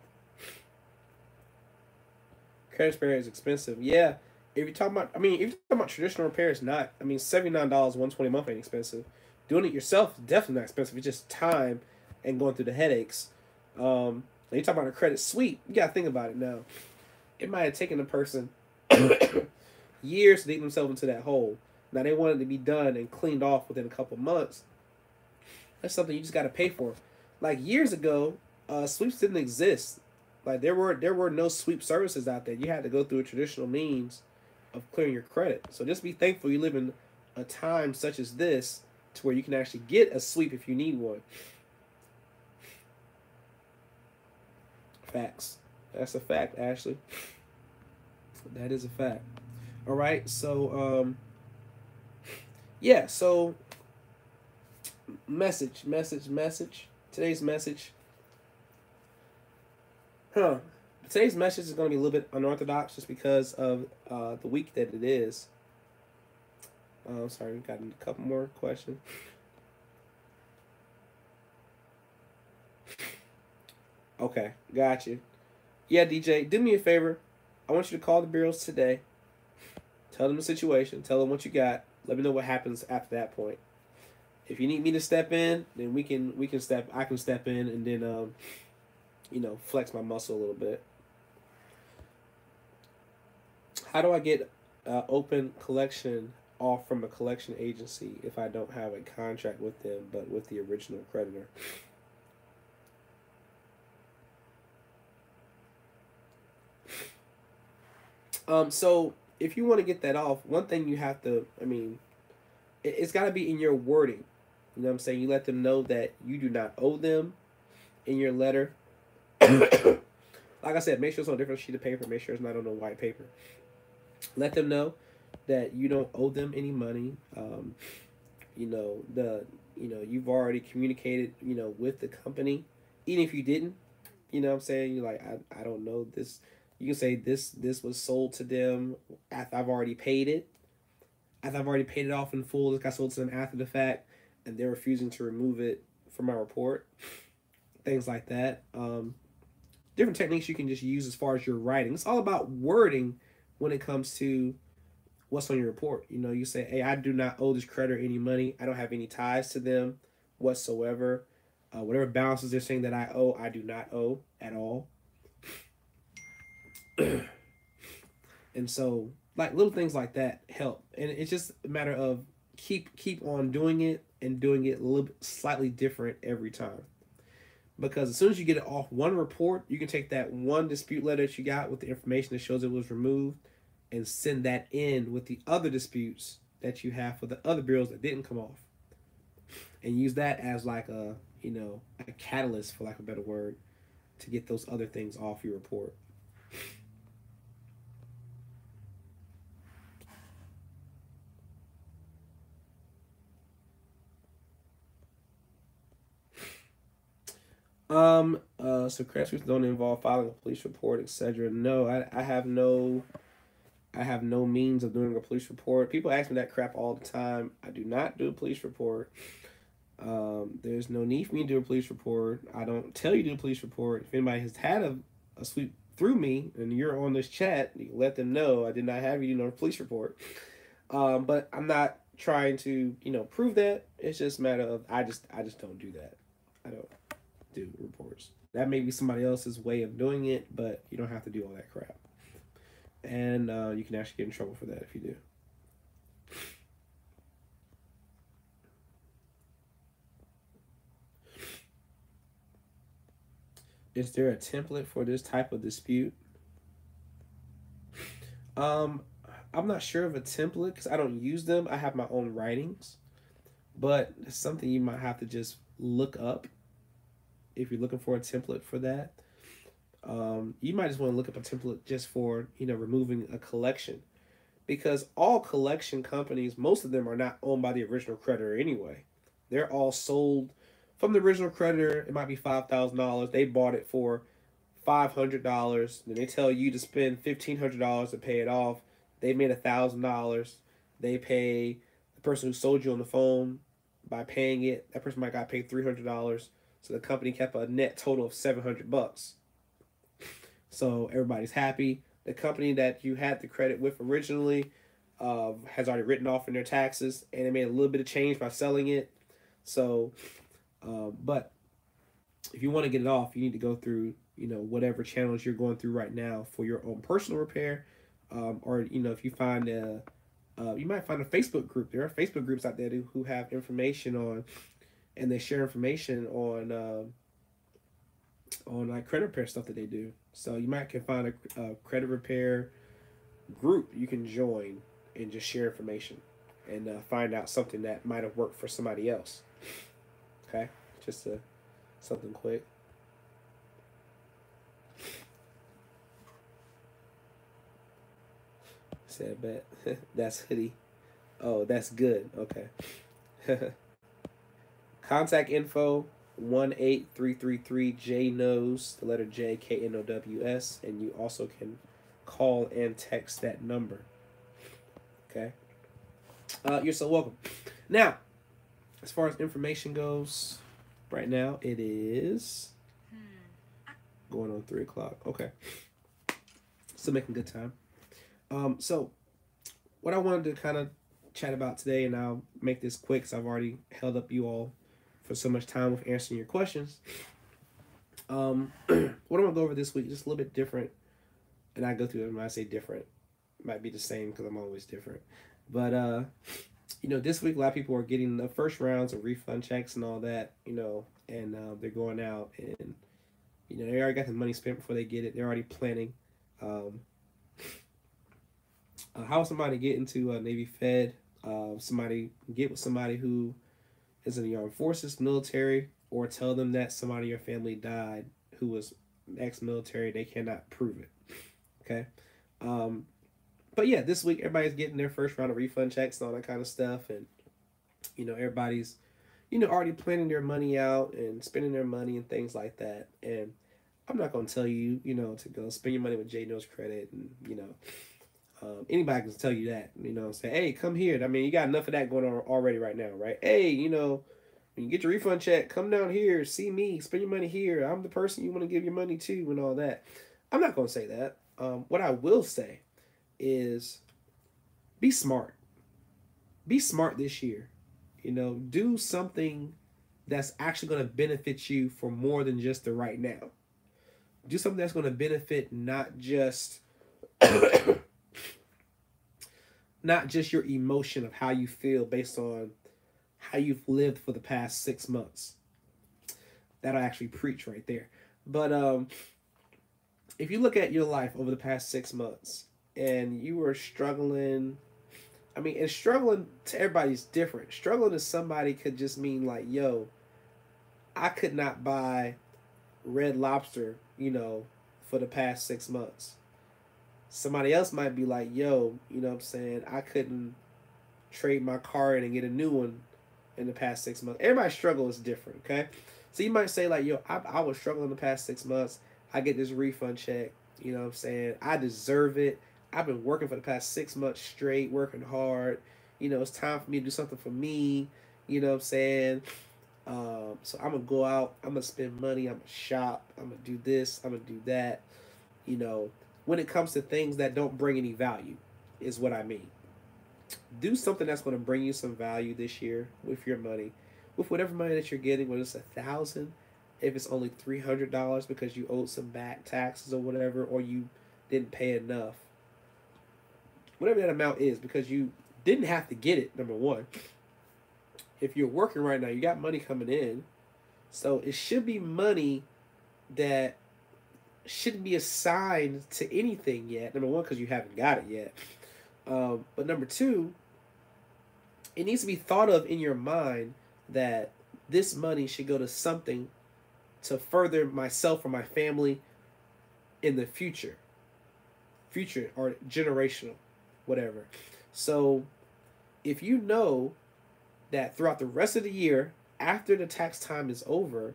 Credit repair is expensive. Yeah. If you're talking about traditional repairs, not. $79, $120 a month ain't expensive. Doing it yourself is definitely not expensive. It's just time and going through the headaches. When you talk about a credit suite, you gotta think about it now. It might have taken a person years to dig themselves into that hole. Now they want it to be done and cleaned off within a couple months. That's something you just gotta pay for. Like years ago, sweeps didn't exist. Like there were no sweep services out there. You had to go through a traditional means of clearing your credit. So just be thankful you live in a time such as this to where you can actually get a sweep if you need one. Facts. That's a fact, Ashley. That is a fact. All right, so yeah, so message. Today's message. Today's message is going to be a little bit unorthodox just because of the week that it is. Sorry, we've got a couple more questions. Okay, got you. Yeah, DJ, do me a favor. I want you to call the bureaus today. Tell them the situation. Tell them what you got. Let me know what happens after that point. If you need me to step in, then we can step. I can step in and then flex my muscle a little bit. How do I get open collection off from a collection agency if I don't have a contract with them, but with the original creditor? So if you want to get that off, one thing you have to, it's got to be in your wording. You know what I'm saying? You let them know that you do not owe them in your letter. Like I said, make sure it's on a different sheet of paper. Make sure it's not on a white paper. Let them know that you don't owe them any money. You've already communicated, with the company. Even if you didn't, you know what I'm saying? You're like, I don't know this. You can say this was sold to them after I've already paid it. After I've already paid it off in full, it got sold to them after the fact, and they're refusing to remove it from my report. Things like that. Different techniques you can just use as far as your writing. It's all about wording when it comes to what's on your report. You say, hey, I do not owe this creditor any money. I don't have any ties to them whatsoever. Whatever balances they're saying that I owe, I do not owe at all. And so like little things like that help, and it's just a matter of keep on doing it and doing it a little bit slightly different every time. Because as soon as you get it off one report, you can take that one dispute letter that you got with the information that shows it was removed and send that in with the other disputes that you have for the other bills that didn't come off, and use that as like a, a catalyst, for lack of a better word, to get those other things off your report. So credit suits don't involve filing a police report, etc. No, I have no means of doing a police report. People ask me that crap all the time. I do not do a police report. There's no need for me to do a police report. I don't tell you to do a police report. If anybody has had a sweep through me and you're on this chat, you let them know I did not have you do a police report. But I'm not trying to, prove that. It's just a matter of I just don't do that. I don't do reports. That may be somebody else's way of doing it, but you don't have to do all that crap. And you can actually get in trouble for that if you do. Is there a template for this type of dispute? I'm not sure of a template because I don't use them. I have my own writings, but it's something you might have to just look up if you're looking for a template for that. You might just want to look up a template just for, removing a collection, because all collection companies, most of them are not owned by the original creditor anyway. They're all sold from the original creditor. It might be $5,000. They bought it for $500. Then they tell you to spend $1,500 to pay it off. They made $1,000. They pay the person who sold you on the phone by paying it. That person might got paid $300. So the company kept a net total of $700. So everybody's happy. The company that you had the credit with originally has already written off in their taxes, and they made a little bit of change by selling it. So, but if you want to get it off, you need to go through, whatever channels you're going through right now for your own personal repair, or if you find you might find a Facebook group. There are Facebook groups out there who have information on, and they share information on like credit repair stuff that they do. So you might can find a credit repair group you can join and just share information and find out something that might have worked for somebody else. Okay, just something quick. Said bet. That's hoodie. Oh, that's good. Okay. Contact info 18333 J knows, the letter J, KNOWS, and you also can call and text that number. Okay. You're so welcome. Now, as far as information goes, right now it is going on 3 o'clock. Okay. Still making good time. So what I wanted to kind of chat about today, and I'll make this quick because I've already held up you all for so much time with answering your questions. What I'm gonna go over this week, just a little bit different, and I go through it when I say different, it might be the same because I'm always different. But this week a lot of people are getting the first rounds of refund checks and all that, and they're going out and they already got the money spent before they get it. They're already planning. How somebody get into a Navy Fed? Somebody get with somebody who is in the armed forces, military, or tell them that somebody in your family died who was ex-military. They cannot prove it. Okay. But yeah, this week everybody's getting their first round of refund checks and all that kind of stuff, and everybody's already planning their money out and spending their money and things like that. And I'm not gonna tell you to go spend your money with J Knows Credit, and anybody can tell you that, say, hey, come here. I mean, you got enough of that going on already right now, right? Hey, when you get your refund check, come down here, see me, spend your money here. I'm the person you want to give your money to and all that. I'm not going to say that. What I will say is be smart. Be smart this year. Do something that's actually going to benefit you for more than just the right now. Do something that's going to benefit not just not just your emotion of how you feel based on how you've lived for the past 6 months. That'll actually preach right there. But if you look at your life over the past 6 months and you were struggling, I mean, and struggling to everybody's different. Struggling to somebody could just mean like, yo, I could not buy Red Lobster, for the past 6 months. Somebody else might be like, yo, you know what I'm saying? I couldn't trade my car in and get a new one in the past 6 months. Everybody's struggle is different, okay? So you might say, like, yo, I was struggling the past 6 months. I get this refund check. You know what I'm saying? I deserve it. I've been working for the past 6 months straight, working hard. It's time for me to do something for me. You know what I'm saying? So I'm going to go out. I'm going to spend money. I'm going to shop. I'm going to do this. I'm going to do that. You know, when it comes to things that don't bring any value, is what I mean. Do something that's going to bring you some value this year with your money, with whatever money that you're getting, whether it's 1,000, if it's only $300 because you owed some back taxes or whatever, or you didn't pay enough, whatever that amount is, because you didn't have to get it. Number one, if you're working right now, you got money coming in, so it should be money that shouldn't be assigned to anything yet. Number one, because you haven't got it yet. But number two, it needs to be thought of in your mind that this money should go to something to further myself or my family in the future or generational, whatever. So if you know that throughout the rest of the year, after the tax time is over,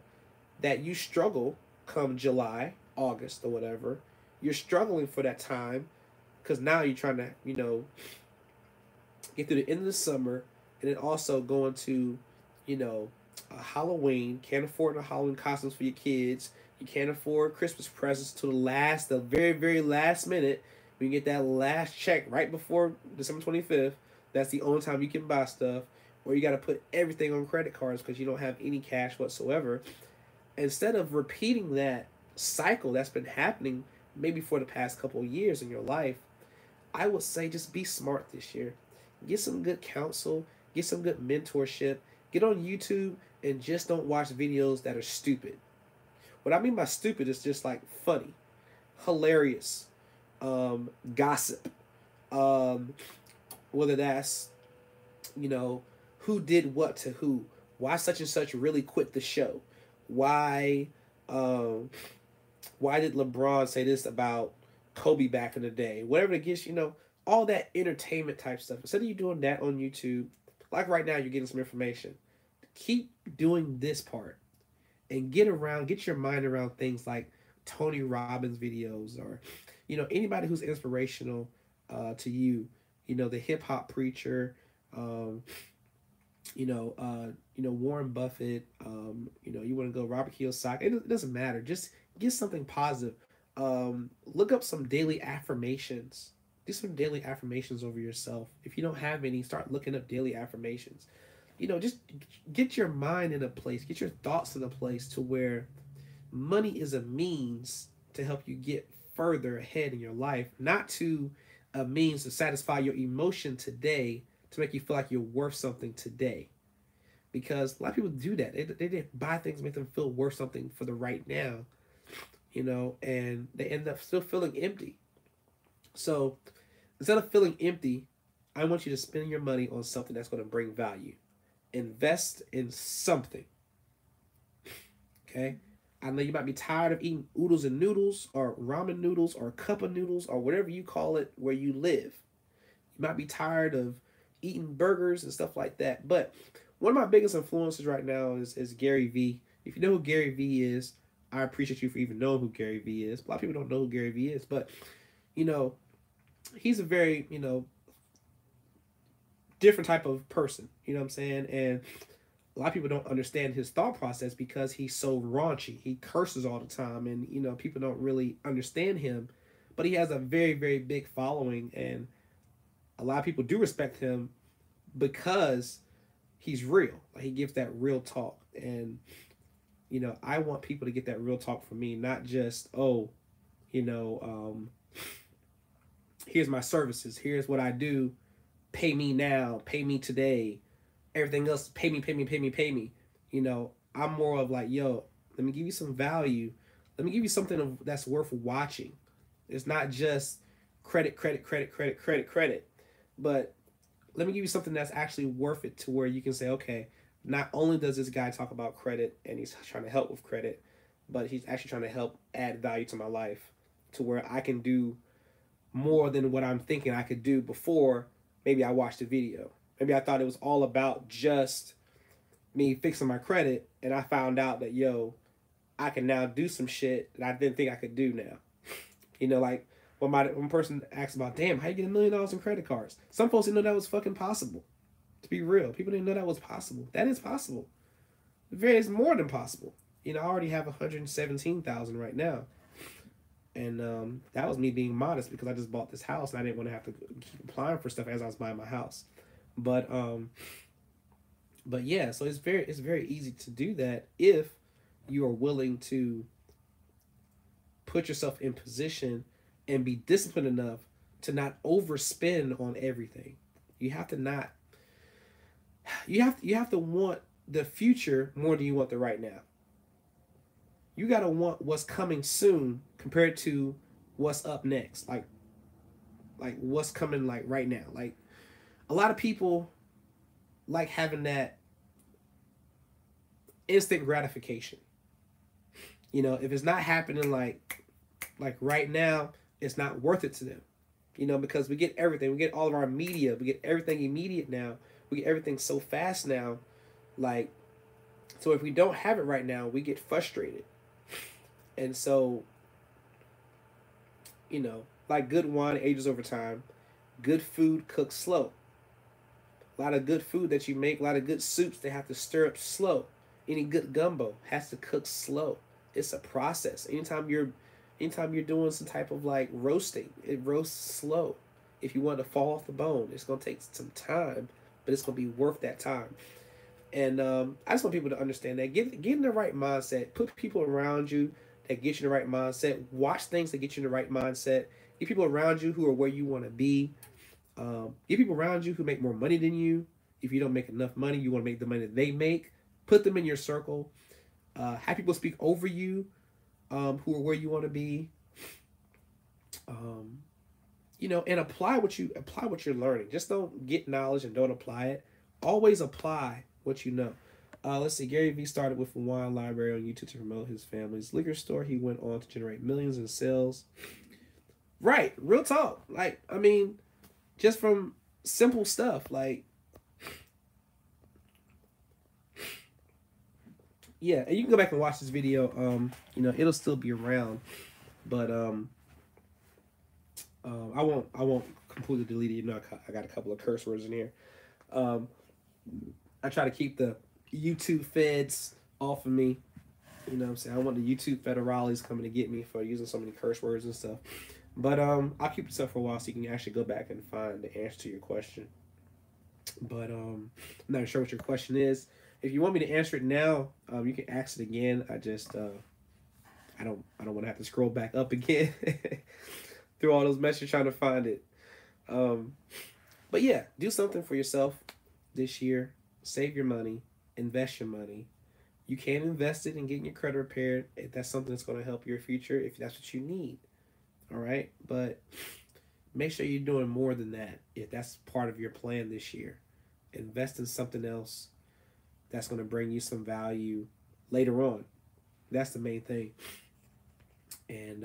that you struggle come July, August, or whatever, you're struggling for that time because now you're trying to, get through the end of the summer and then also going to, Halloween. Can't afford the Halloween costumes for your kids. You can't afford Christmas presents to the very, very last minute. When you get that last check right before December 25th, that's the only time you can buy stuff. Or you got to put everything on credit cards because you don't have any cash whatsoever. Instead of repeating that cycle that's been happening maybe for the past couple of years in your life, I would say just be smart this year. Get some good counsel, get some good mentorship, get on YouTube, and just don't watch videos that are stupid. What I mean by stupid is just like funny, hilarious, gossip, whether that's, who did what to who, why such and such really quit the show, why did LeBron say this about Kobe back in the day, whatever it gets, all that entertainment type stuff. Instead of you doing that on YouTube, like right now, you're getting some information. Keep doing this part and get your mind around things like Tony Robbins videos or, anybody who's inspirational to you, the hip hop preacher, Warren Buffett, you want to go Robert Kiyosaki. It doesn't matter. Just get something positive. Look up some daily affirmations. Do some daily affirmations over yourself. If you don't have any, start looking up daily affirmations. Just get your mind in a place, get your thoughts in a place to where money is a means to help you get further ahead in your life, not to a means to satisfy your emotion today to make you feel like you're worth something today. Because a lot of people do that. They buy things to make them feel worth something for the right now, and they end up still feeling empty. So instead of feeling empty, I want you to spend your money on something that's going to bring value. Invest in something. Okay? I know you might be tired of eating oodles and noodles or ramen noodles or cup of noodles or whatever you call it where you live. You might be tired of eating burgers and stuff like that. But one of my biggest influences right now is Gary Vee. If you know who Gary Vee is, I appreciate you for even knowing who Gary Vee is. A lot of people don't know who Gary Vee is, but he's a very, different type of person. You know what I'm saying? And a lot of people don't understand his thought process because he's so raunchy. He curses all the time, and people don't really understand him. But he has a very, very big following, and a lot of people do respect him because he's real. Like, he gives that real talk, and I want people to get that real talk from me, not just here's my services, here's what I do, pay me now, pay me today, everything else, pay me, pay me, pay me, pay me. You know, I'm more of like, yo, let me give you some value. Let me give you something that's worth watching. It's not just credit, credit, credit, credit, credit, credit, but let me give you something that's actually worth it to where you can say, okay, not only does this guy talk about credit and he's trying to help with credit, but he's actually trying to help add value to my life to where I can do more than what I'm thinking I could do before maybe I watched the video. Maybe I thought it was all about just me fixing my credit, and I found out that, yo, I can now do some shit that I didn't think I could do now. You know, like when one person asks about, damn, how you get $1 million in credit cards? Some folks didn't know that was fucking possible. To be real, people didn't know that was possible. That is possible. It's more than possible. You know, I already have 117,000 right now, and that was me being modest because I just bought this house and I didn't want to have to keep applying for stuff as I was buying my house. But yeah, so it's very easy to do that if you are willing to put yourself in position and be disciplined enough to not overspend on everything. You have to not. You have to want the future more than you want the right now. You gotta want what's coming soon compared to what's up next. Like what's coming like right now. Like a lot of people like having that instant gratification. You know, if it's not happening like right now, it's not worth it to them. You know, because we get everything. We get all of our media. We get everything immediate now. We get everything so fast now. Like, so if we don't have it right now, we get frustrated. And so, you know, like good wine ages over time. Good food cooks slow. A lot of good food that you make, a lot of good soups, they have to stir up slow. Any good gumbo has to cook slow. It's a process. Anytime you're doing some type of like roasting, it roasts slow. If you want to fall off the bone, it's gonna take some time, but it's gonna be worth that time. And I just want people to understand that. Get in the right mindset. Put people around you that get you in the right mindset. Watch things that get you in the right mindset. Get people around you who are where you want to be. Get people around you who make more money than you. If you don't make enough money, you want to make the money that they make. Put them in your circle. Have people speak over you, who are where you want to be. You know, and apply what you're learning. Just don't get knowledge and don't apply it. Always apply what you know. Let's see. Gary Vee started with a wine library on YouTube to promote his family's liquor store. He went on to generate millions in sales. Right, real talk. Like, I mean, just from simple stuff. Like, yeah, and you can go back and watch this video. You know, it'll still be around, but I won't completely delete it. You know, I got a couple of curse words in here. I try to keep the YouTube feds off of me. You know what I'm saying? I want the YouTube federales coming to get me for using so many curse words and stuff. But I'll keep this up for a while so you can actually go back and find the answer to your question. But I'm not sure what your question is. If you want me to answer it now, you can ask it again. I just I don't want to have to scroll back up again through all those messages trying to find it. But yeah, do something for yourself this year. Save your money, invest your money. You can invest it in getting your credit repaired if that's something that's going to help your future, if that's what you need. All right, but make sure you're doing more than that if that's part of your plan this year. Invest in something else that's going to bring you some value later on. That's the main thing. And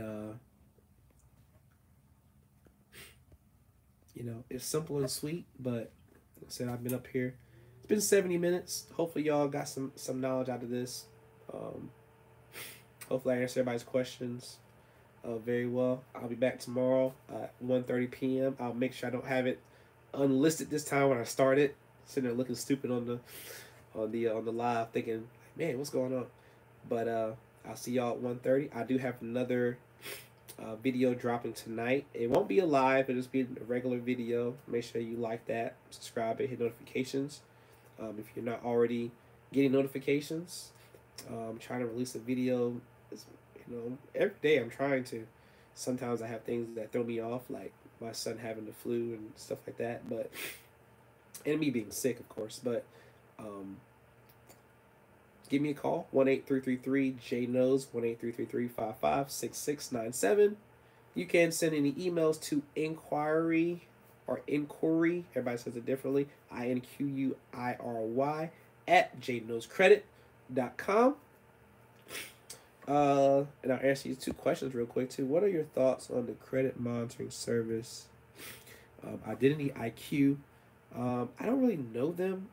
you know, it's simple and sweet, but like I said, I've been up here. It's been 70 minutes. Hopefully y'all got some knowledge out of this. Hopefully I answered everybody's questions very well. I'll be back tomorrow at 1:30 p.m. I'll make sure I don't have it unlisted this time when I start it. Sitting there looking stupid on the live, thinking, man, what's going on? But I'll see y'all at 1:30. I do have another video dropping tonight. It won't be a live. It'll just be a regular video. Make sure you like that, subscribe, and hit notifications. If you're not already getting notifications, I'm trying to release a video. You know, every day I'm trying to. Sometimes I have things that throw me off, like my son having the flu and stuff like that. But and me being sick, of course. But um, give me a call, 1-8333-J-NOS, 1-8333-556697. You can send any emails to inquiry or inquiry, everybody says it differently, INQUIRY, at jnoscredit.com. And I'll answer you two questions real quick, too. What are your thoughts on the credit monitoring service, Identity IQ? I don't really know them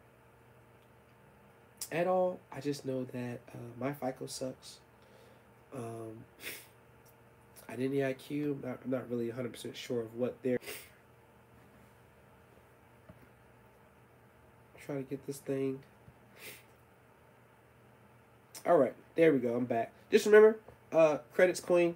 at all. I just know that my FICO sucks. Um, Identity IQ, I'm not really 100% sure of what they're. Try to get this thing. All right, there we go. I'm back. Just remember, credit's queen.